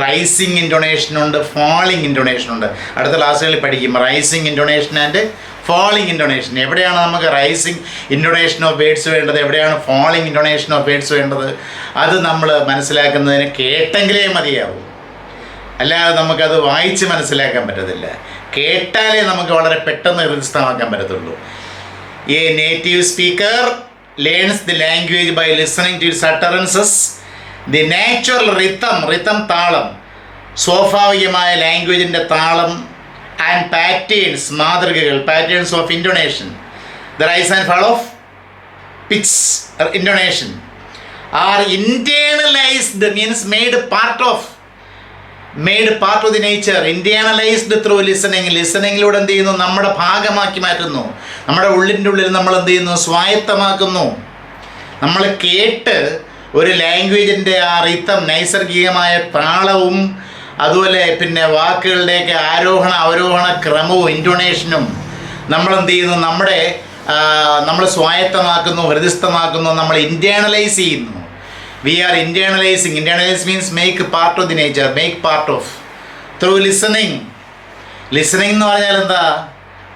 റൈസിങ് ഇൻറ്റൊണേഷനുണ്ട്, ഫാളിങ് ഇൻറ്റൊണേഷനുണ്ട്. അടുത്ത ക്ലാസ്സുകളിൽ പഠിക്കും rising intonation and falling intonation. എവിടെയാണ് നമുക്ക് റൈസിങ് ഇൻറ്റൊണേഷൻ ഓഫ് വേർഡ്സ് വേണ്ടത്, എവിടെയാണ് ഫാളിങ് ഇൻറ്റൊണേഷൻ ഓഫ് വേർഡ്സ് വേണ്ടത്, അത് നമ്മൾ മനസ്സിലാക്കുന്നതിന് കേട്ടെങ്കിലേ മതിയാവും. അല്ലാതെ നമുക്കത് വായിച്ച് മനസ്സിലാക്കാൻ പറ്റത്തില്ല. കേട്ടാലേ നമുക്ക് വളരെ പെട്ടെന്ന് ഹൃദയസ്ഥമാക്കാൻ പറ്റത്തുള്ളൂ. A native speaker learns the language by listening to its utterances. The natural rhythm താളം, സ്വാഭാവികമായ ലാംഗ്വേജിൻ്റെ താളം, ആൻഡ് പാറ്റേൺസ് മാതൃകകൾ, patterns of intonation, the rise and fall of pitch intonation are internalised, means made part of the nature. Internalised through listening. ലിസണിങ്ങിലൂടെ എന്ത് ചെയ്യുന്നു? നമ്മുടെ ഭാഗമാക്കി മാറ്റുന്നു. നമ്മുടെ ഉള്ളിൻ്റെ ഉള്ളിൽ നമ്മൾ എന്ത് ചെയ്യുന്നു? സ്വായത്തമാക്കുന്നു. നമ്മൾ കേട്ട് ഒരു ലാംഗ്വേജിൻ്റെ ആ റിത്തം, നൈസർഗികമായ താളവും അതുപോലെ പിന്നെ വാക്കുകളുടെയൊക്കെ ആരോഹണ അവരോഹണ ക്രമവും ഇൻറ്റൊണേഷനും നമ്മളെന്ത് ചെയ്യുന്നു? നമ്മൾ സ്വായത്തമാക്കുന്നു, ഹൃദയസ്ഥമാക്കുന്നു, നമ്മൾ ഇൻറ്റേർണലൈസ് ചെയ്യുന്നു. We are internalising. Internalise means make part of the nature, make part of through listening. Listening എന്ന് പറഞ്ഞാൽ എന്താ?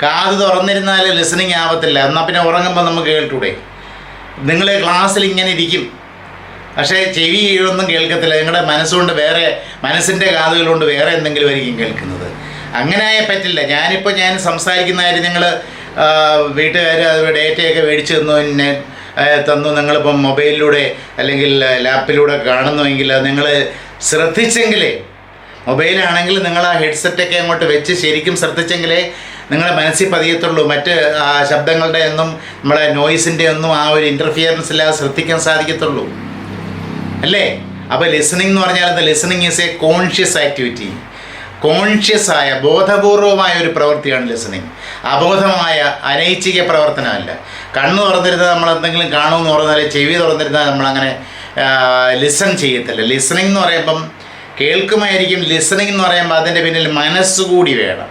കാത് തുറന്നിരുന്നാൽ ലിസണിങ് ആവത്തില്ല. എന്നാൽ പിന്നെ ഉറങ്ങുമ്പോൾ നമുക്ക് കേട്ടൂടെ? നിങ്ങൾ ക്ലാസ്സിൽ ഇങ്ങനെ ഇരിക്കും, പക്ഷേ ചെവി ഒന്നും കേൾക്കത്തില്ല. നിങ്ങളുടെ മനസ്സുകൊണ്ട് വേറെ, മനസ്സിൻ്റെ കാതുകളുകൊണ്ട് വേറെ എന്തെങ്കിലും ആയിരിക്കും കേൾക്കുന്നത്. അങ്ങനെ പറ്റില്ല. ഞാൻ സംസാരിക്കുന്ന കാര്യം നിങ്ങൾ വീട്ടുകാർ അത് ഡേറ്റയൊക്കെ മേടിച്ച് തന്നു നിങ്ങളിപ്പം മൊബൈലിലൂടെ അല്ലെങ്കിൽ ലാപ്പിലൂടെ കാണുന്നുവെങ്കിൽ നിങ്ങൾ ശ്രദ്ധിച്ചെങ്കിലേ, മൊബൈലാണെങ്കിൽ നിങ്ങൾ ആ ഹെഡ്സെറ്റൊക്കെ അങ്ങോട്ട് വെച്ച് ശരിക്കും ശ്രദ്ധിച്ചെങ്കിലേ നിങ്ങളുടെ മനസ്സിൽ പതിയത്തുള്ളൂ. മറ്റ് ശബ്ദങ്ങളുടെ ഒന്നും നമ്മളെ നോയ്സിൻ്റെ ഒന്നും ആ ഒരു ഇൻ്റർഫിയറൻസ് ഇല്ലാതെ ശ്രദ്ധിക്കാൻ സാധിക്കത്തുള്ളൂ, അല്ലേ? അപ്പോൾ ലിസണിങ് എന്ന് പറഞ്ഞാൽ അത് listening is a conscious activity. കോൺഷ്യസായ ബോധപൂർവമായ ഒരു പ്രവൃത്തിയാണ് ലിസണിങ്. അബോധമായ അനൈച്ഛിക പ്രവർത്തനമല്ല. കണ്ണ് തുറന്നിരുന്നാൽ നമ്മൾ എന്തെങ്കിലും കാണുമെന്ന് പറഞ്ഞാൽ, ചെവി തുറന്നിരുന്നാൽ നമ്മളങ്ങനെ ലിസൺ ചെയ്യത്തില്ല. ലിസണിങ് എന്ന് പറയുമ്പം കേൾക്കുമായിരിക്കും. ലിസണിങ് എന്ന് പറയുമ്പോൾ അതിൻ്റെ പിന്നിൽ മനസ്സുകൂടി വേണം.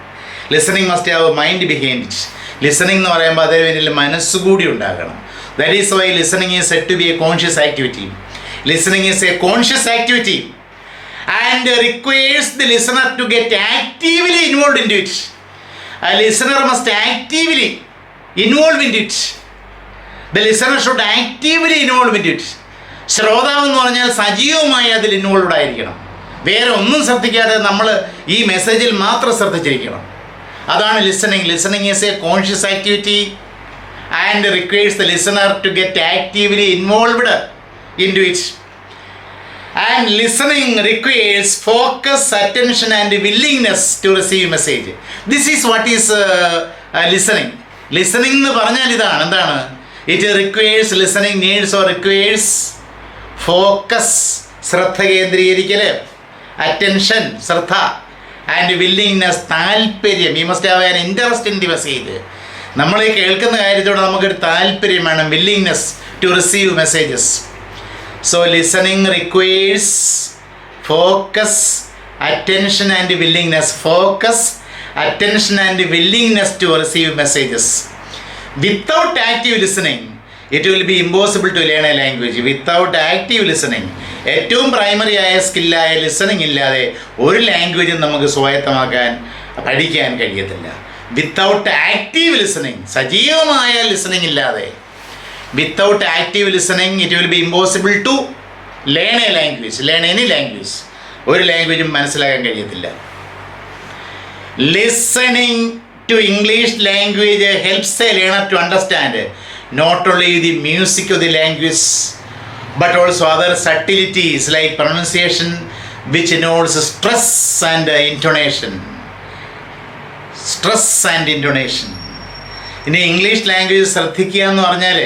Listening must have mind behind it. Listening എന്ന് പറയുമ്പോൾ അതിന് പിന്നിൽ മനസ്സുകൂടി ഉണ്ടാകണം. That is why listening is said to be a conscious activity. Listening is a conscious activity and requires the listener to get actively involved into it. A listener must actively involve in it. The listener should actively involve in it. ശ്രോതാവ് എന്ന് പറഞ്ഞാൽ സജീവമായി അതിൽ involved ആയിരിക്കണം. വേറെ ഒന്നും ശ്രദ്ധിക്കാതെ നമ്മൾ ഈ മെസ്സേജിൽ മാത്രം ശ്രദ്ധിച്ചിരിക്കണം. അതാണ് listening. Listening is a conscious activity and requires the listener to get actively involved into it. And listening requires focus, attention and willingness to receive message. This is what is listening. Listening എന്ന് പറഞ്ഞാൽ ഇതാണ്. എന്താണ്? It requires, listening needs or requires focus, ശ്രദ്ധ കേന്ദ്രീകരിക്കൽ, attention, ശ്രദ്ധ, and willingness, താല്പര്യം. You must have an interest in the message. നമ്മൾ ഈ കേൾക്കുന്ന കാര്യത്തോട് നമുക്കൊരു താല്പര്യം വേണം. willingness to receive messages. So listening requires focus, attention and willingness. Focus, attention and willingness to receive messages. Without active listening, it will be impossible to learn a language. Without active listening, ഏറ്റവും primary ആയ സ്കില്ലായ listening ഇല്ലാതെ ഒരു ലാംഗ്വേജും നമുക്ക് സ്വായത്തമാക്കാൻ പഠിക്കാൻ കഴിയത്തില്ല. Without active listening, സജീവമായ listening ഇല്ലാതെ, without active listening it will be impossible to learn a language, learn any language. ഒരു ലാംഗ്വേജും മനസ്സിലാക്കാൻ കഴിയത്തില്ല. Listening to English language helps a learner to understand not only the music of the language but also other subtleties like pronunciation, which involves stress and intonation. Stress and intonation. ഇനി English language ശ്രദ്ധിക്കുക എന്ന് പറഞ്ഞാൽ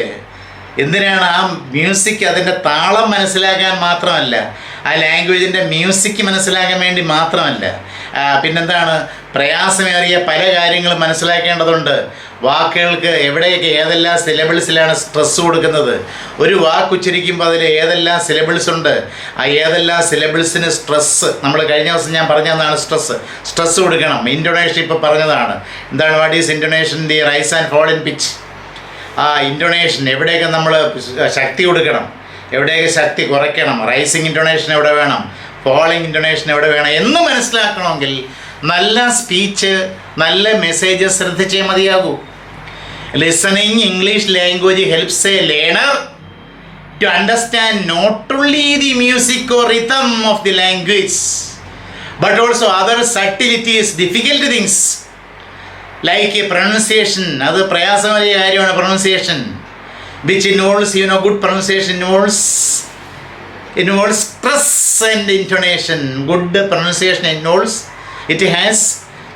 എന്തിനാണ്? ആ music, അതിൻ്റെ താളം മനസ്സിലാക്കാൻ മാത്രമല്ല, ആ ലാംഗ്വേജിൻ്റെ മ്യൂസിക് മനസ്സിലാക്കാൻ വേണ്ടി മാത്രമല്ല, പിന്നെന്താണ്, പ്രയാസമേറിയ പല കാര്യങ്ങളും മനസ്സിലാക്കേണ്ടതുണ്ട്. വാക്കുകൾക്ക് എവിടെയൊക്കെ ഏതെല്ലാം സിലബിൾസിലാണ് സ്ട്രെസ് കൊടുക്കുന്നത്, ഒരു വാക്ക് ഉച്ചരിക്കുമ്പോൾ അതിൽ ഏതെല്ലാം സിലബിൾസ് ഉണ്ട്, ആ ഏതെല്ലാം സിലബിൾസിന് സ്ട്രെസ്, നമ്മൾ കഴിഞ്ഞ ദിവസം ഞാൻ പറഞ്ഞതാണ് സ്ട്രെസ് കൊടുക്കണം. ഇൻറ്റൊണേഷൻ ഇപ്പോൾ പറഞ്ഞതാണ്. എന്താണ്, what is intonation? The rise and fall in pitch. ആ ഇൻറ്റൊണേഷൻ എവിടെയൊക്കെ നമ്മൾ ശക്തി കൊടുക്കണം, എവിടെയൊക്കെ ശക്തി കുറയ്ക്കണം, റൈസിങ് ഇൻറ്റൊണേഷൻ എവിടെ വേണം, ഫോളിങ് ഇൻറ്റൊണേഷൻ എവിടെ വേണം എന്ന് മനസ്സിലാക്കണമെങ്കിൽ നല്ല സ്പീച്ച്, നല്ല മെസ്സേജസ് ശ്രദ്ധിച്ചേ മതിയാകൂ. Listening English language helps a learner to understand not only the music or rhythm of the language but also other subtleties, difficult things like pronunciation. അത് പ്രയാസമായ കാര്യമാണ് pronunciation. which involves, good pronunciation involves stress and intonation. Good pronunciation involves, it has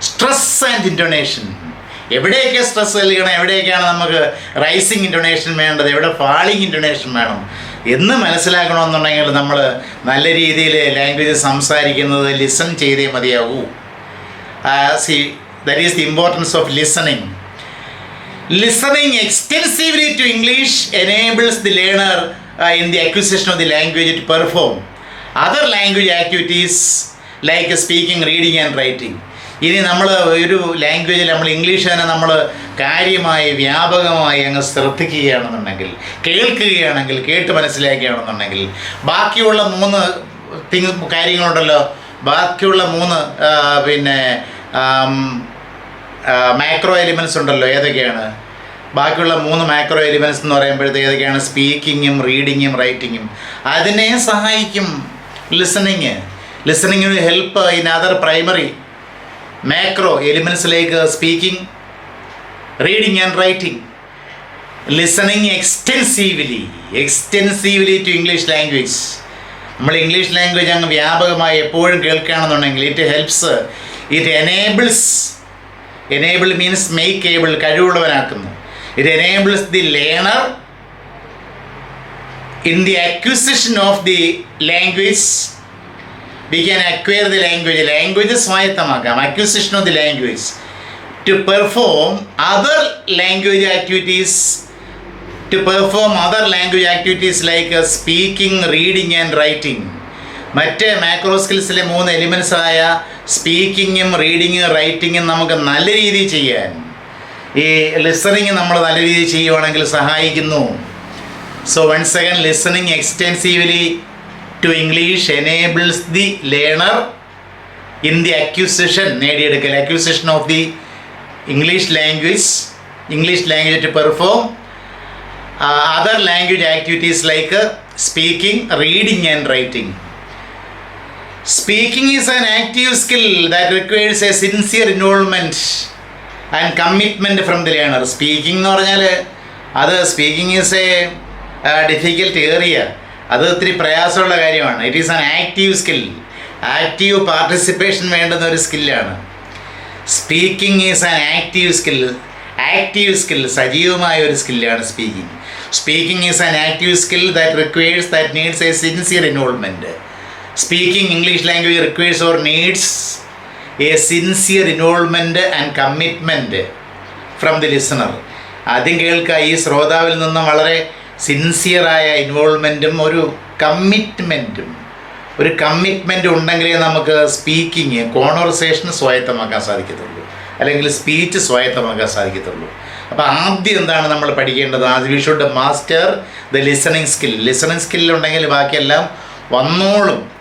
stress and intonation. എവിടെയൊക്കെ stress നൽകണം, എവിടെയൊക്കെയാണ് നമുക്ക് rising ഇൻറ്റൊണേഷൻ വേണ്ടത്, എവിടെ falling ഇൻറ്റൊണേഷൻ വേണം എന്ന് മനസ്സിലാക്കണമെന്നുണ്ടെങ്കിൽ നമ്മൾ നല്ല രീതിയിൽ ലാംഗ്വേജ് സംസാരിക്കുന്നത് ലിസൺ ചെയ്തേ മതിയാകൂ. That is the importance of listening. Listening extensively to English enables the learner in the acquisition of the language to perform other language activities like speaking, reading and writing. ഇനി നമ്മൾ ഒരു ലാംഗ്വേജിൽ, നമ്മൾ English തന്നെ നമ്മൾ കാര്യമായി വ്യാപകമായി അങ്ങ് ശ്രദ്ധിക്കുകയാണെന്നുണ്ടെങ്കിൽ, കേൾക്കുകയാണെങ്കിൽ, കേട്ട് മനസ്സിലാക്കുകയാണെന്നുണ്ടെങ്കിൽ, ബാക്കിയുള്ള 3 കാര്യങ്ങളുണ്ടല്ലോ, ബാക്കിയുള്ള 3 മാക്രോ എലിമെൻറ്റ്സ് ഉണ്ടല്ലോ. ഏതൊക്കെയാണ് ബാക്കിയുള്ള 3 മാക്രോ എലിമെൻറ്റ്സ് എന്ന് പറയുമ്പോഴത്തേക്ക് ഏതൊക്കെയാണ്? സ്പീക്കിങ്ങും, റീഡിങ്ങും, റൈറ്റിങ്ങും. അതിനെ സഹായിക്കും listening. Listening will help in other primary macro elements like speaking, reading and writing. Listening extensively to English language. നമ്മൾ ഇംഗ്ലീഷ് ലാംഗ്വേജ് അങ്ങ് വ്യാപകമായി എപ്പോഴും കേൾക്കുകയാണെന്നുണ്ടെങ്കിൽ it helps, it enable means make able, കഴിവുള്ളവനാക്കുന്നു. It enables the learner in the acquisition of the language. We can acquire the language സ്വായത്തമാക്കാം, acquisition of the language, to perform other language activities like speaking, reading and writing. മറ്റ് macro സ്കിൽസിലെ 3 elements ആയ സ്പീക്കിങ്ങും, റീഡിങ്ങും, റൈറ്റിങ്ങും നമുക്ക് നല്ല രീതിയിൽ ചെയ്യാൻ ഈ listening നമ്മൾ നല്ല രീതിയിൽ ചെയ്യുവാണെങ്കിൽ സഹായിക്കുന്നു. So once again, listening extensively to English enables the learner in the നേടിയെടുക്കൽ, acquisition of the English language to perform other language activities like speaking, reading and writing. Speaking is an active skill that requires a sincere involvement and commitment from the learner. Speaking എന്ന് പറഞ്ഞാൽ speaking is a difficult area. അത് ഒത്തിരി പ്രയാസമുള്ള കാര്യമാണ്. It is an active skill. Active participation വേണ്ടുന്ന ഒരു സ്കില്ലാണ്. Speaking is an active skill, സജീവമായ ഒരു സ്കില്ലാണ് speaking. Speaking is an active skill that needs a sincere involvement. Speaking English language requires or needs a sincere involvement and commitment from the listener. ആദ്യം കേൾക്കുക, ഈ ശ്രോതാവിൽ നിന്നും വളരെ സിൻസിയറായ ഇൻവോൾവ്മെൻറ്റും ഒരു കമ്മിറ്റ്മെൻറ്റും ഉണ്ടെങ്കിലേ നമുക്ക് സ്പീക്കിങ്, കോൺവെർസേഷൻ സ്വായത്തമാക്കാൻ സാധിക്കത്തുള്ളൂ, അല്ലെങ്കിൽ സ്പീച്ച് സ്വായത്തമാക്കാൻ സാധിക്കത്തുള്ളൂ. അപ്പോൾ ആദ്യം എന്താണ് നമ്മൾ പഠിക്കേണ്ടത്? We should master the listening സ്കില്ലുണ്ടെങ്കിൽ ബാക്കിയെല്ലാം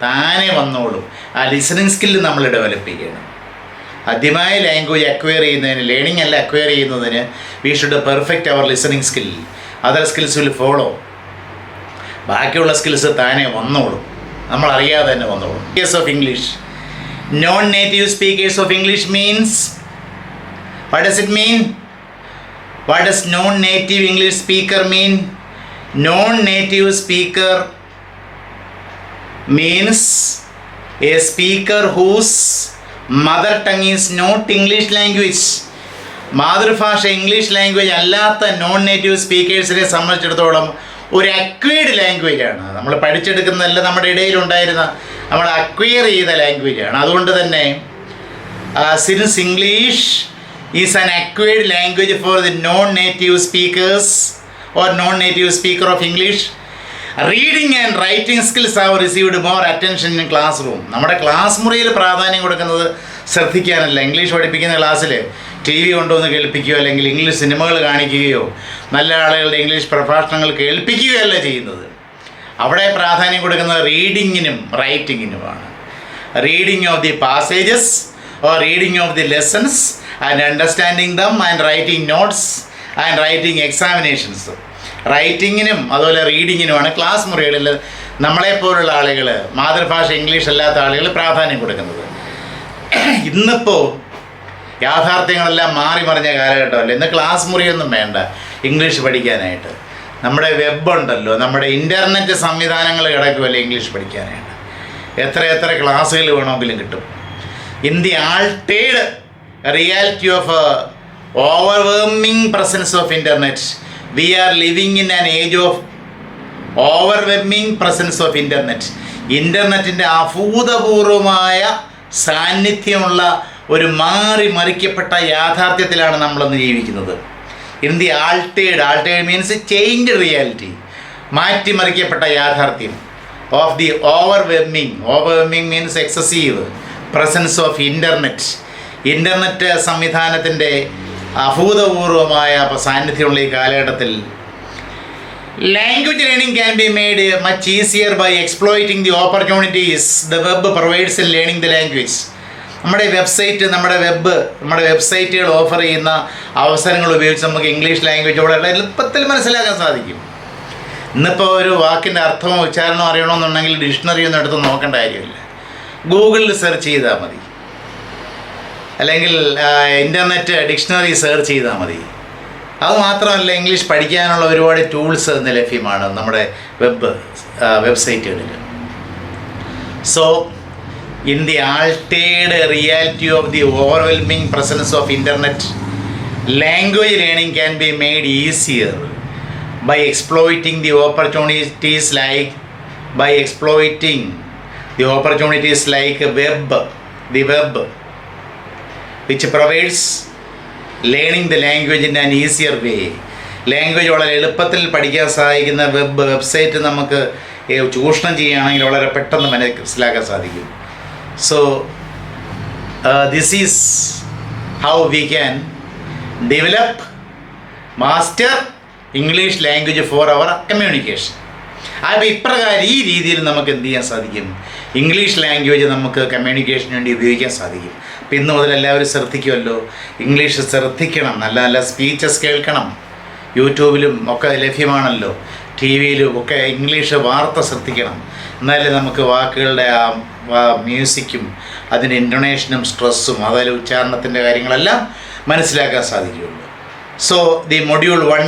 താനെ വന്നോളും. ആ ലിസണിങ് സ്കില്ല് നമ്മൾ ഡെവലപ്പ് ചെയ്യണം. ആദ്യമായ ലാംഗ്വേജ് അക്വയർ ചെയ്യുന്നതിന്, ലേണിംഗ് അല്ല അക്വയർ ചെയ്യുന്നതിന്, we should perfect our listening skill. Other skills will follow. ബാക്കിയുള്ള സ്കിൽസ് താനെ വന്നോളും, നമ്മളറിയാതെ തന്നെ വന്നോളും. Case of English, non native speakers of English means, what does it mean? What does non-native English speaker mean? Non-native speaker means a speaker whose mother tongue is not English language. മാതൃഭാഷ English language അല്ലാത്ത non native സ്പീക്കേഴ്സിനെ സംബന്ധിച്ചിടത്തോളം ഒരു acquired ലാംഗ്വേജാണ്. നമ്മൾ പഠിച്ചെടുക്കുന്നതല്ല, നമ്മുടെ ഇടയിലുണ്ടായിരുന്ന, നമ്മൾ acquire ചെയ്ത ലാംഗ്വേജാണ്. അതുകൊണ്ട് തന്നെ since English is an acquired language for the non native speakers or non native speaker of English, reading and writing skills have received more attention in class room. നമ്മുടെ ക്ലാസ് മുറിയിൽ പ്രാധാന്യം കൊടുക്കുന്നത് ശ്രദ്ധിക്കാനല്ല. ഇംഗ്ലീഷ് പഠിപ്പിക്കുന്ന ക്ലാസ്സിൽ ടി വി കൊണ്ടുവന്ന് കേൾപ്പിക്കുകയോ അല്ലെങ്കിൽ English സിനിമകൾ കാണിക്കുകയോ നല്ല ആളുകളുടെ ഇംഗ്ലീഷ് പ്രഭാഷണങ്ങൾ കേൾപ്പിക്കുകയോ അല്ല ചെയ്യുന്നത്. അവിടെ പ്രാധാന്യം കൊടുക്കുന്നത് റീഡിങ്ങിനും റൈറ്റിങ്ങിനുമാണ്. Reading of the passages or reading of the lessons and understanding them and writing notes and writing examinations. റൈറ്റിങ്ങിനും അതുപോലെ റീഡിങ്ങിനുമാണ് ക്ലാസ് മുറികളിൽ നമ്മളെപ്പോലുള്ള ആളുകൾ, മാതൃഭാഷ ഇംഗ്ലീഷ് അല്ലാത്ത ആളുകൾ പ്രാധാന്യം കൊടുക്കുന്നത്. ഇന്നിപ്പോൾ യാഥാർത്ഥ്യങ്ങളെല്ലാം മാറി മറിഞ്ഞ കാലഘട്ടമല്ല. ഇന്ന് ക്ലാസ് മുറിയൊന്നും വേണ്ട ഇംഗ്ലീഷ് പഠിക്കാനായിട്ട്. നമ്മുടെ വെബുണ്ടല്ലോ, നമ്മുടെ ഇൻ്റർനെറ്റ് സംവിധാനങ്ങൾ കിടക്കുമല്ലോ ഇംഗ്ലീഷ് പഠിക്കാനായിട്ട്. എത്ര ക്ലാസ്സുകൾ വേണമെങ്കിലും കിട്ടും. In the altered reality of overwhelming presence of internet, we are living in an age of overwhelming presence of internet. ഇൻ്റർനെറ്റിൻ്റെ അഭൂതപൂർവമായ സാന്നിധ്യമുള്ള ഒരു മറിക്കപ്പെട്ട യാഥാർത്ഥ്യത്തിലാണ് നമ്മളൊന്ന് ജീവിക്കുന്നത്. In the altered means changed reality, മാറ്റിമറിക്കപ്പെട്ട യാഥാർത്ഥ്യം. Of the overwhelming means excessive presence of internet സംവിധാനത്തിൻ്റെ അഭൂതപൂർവമായ സാന്നിധ്യമുള്ള ഈ കാലഘട്ടത്തിൽ language learning can be made much easier by exploiting the opportunities the web provides in learning the language. നമ്മുടെ വെബ്സൈറ്റുകൾ offer ചെയ്യുന്ന അവസരങ്ങൾ ഉപയോഗിച്ച് നമുക്ക് ഇംഗ്ലീഷ് ലാംഗ്വേജ് വളരെ എളുപ്പത്തിൽ മനസ്സിലാക്കാൻ സാധിക്കും. ഇന്നിപ്പോൾ ഒരു വാക്കിൻ്റെ അർത്ഥമോ ഉച്ചാരണമോ അറിയണമെന്നുണ്ടെങ്കിൽ ഡിക്ഷണറി ഒന്നും എടുത്ത് നോക്കേണ്ട കാര്യമില്ല. ഗൂഗിളിൽ സെർച്ച് ചെയ്താൽ മതി, അല്ലെങ്കിൽ ഇൻ്റർനെറ്റ് ഡിക്ഷണറി സെർച്ച് ചെയ്താൽ മതി. അതുമാത്രമല്ല, ഇംഗ്ലീഷ് പഠിക്കാനുള്ള ഒരുപാട് ടൂൾസ് ഇന്ന് ലഭ്യമാണ് നമ്മുടെ വെബ്സൈറ്റുകളിൽ. So in the altered reality of the overwhelming presence of internet, language learning can be made easier by exploiting the opportunities like the web, which provides learning the language in an easier way. Language വളരെ എളുപ്പത്തിൽ പഠിക്കാൻ സഹായിക്കുന്ന website നമുക്ക് ചൂഷണം ചെയ്യുകയാണെങ്കിൽ വളരെ പെട്ടെന്ന് മനസ്സിലാക്കാൻ സാധിക്കും. So this is how we can develop, master English language for our communication. അപ്പോൾ ഇപ്രകാരം ഈ രീതിയിൽ നമുക്ക് എന്ത് ചെയ്യാൻ സാധിക്കും? ഇംഗ്ലീഷ് ലാംഗ്വേജ് നമുക്ക് കമ്മ്യൂണിക്കേഷന് വേണ്ടി ഉപയോഗിക്കാൻ സാധിക്കും. അപ്പോൾ ഇന്ന് മുതൽ എല്ലാവരും ശ്രദ്ധിക്കുമല്ലോ, ഇംഗ്ലീഷ് ശ്രദ്ധിക്കണം, നല്ല നല്ല സ്പീച്ചസ് കേൾക്കണം. യൂട്യൂബിലും ഒക്കെ ലഭ്യമാണല്ലോ, ടി വിയിലും ഒക്കെ ഇംഗ്ലീഷ് വാർത്ത ശ്രദ്ധിക്കണം. എന്നാലേ നമുക്ക് വാക്കുകളുടെ ആ മ്യൂസിക്കും അതിൻ്റെ ഇൻറ്റൊണേഷനും സ്ട്രെസ്സും അതുപോലെ ഉച്ചാരണത്തിൻ്റെ കാര്യങ്ങളെല്ലാം മനസ്സിലാക്കാൻ സാധിക്കുകയുള്ളൂ. So the module 1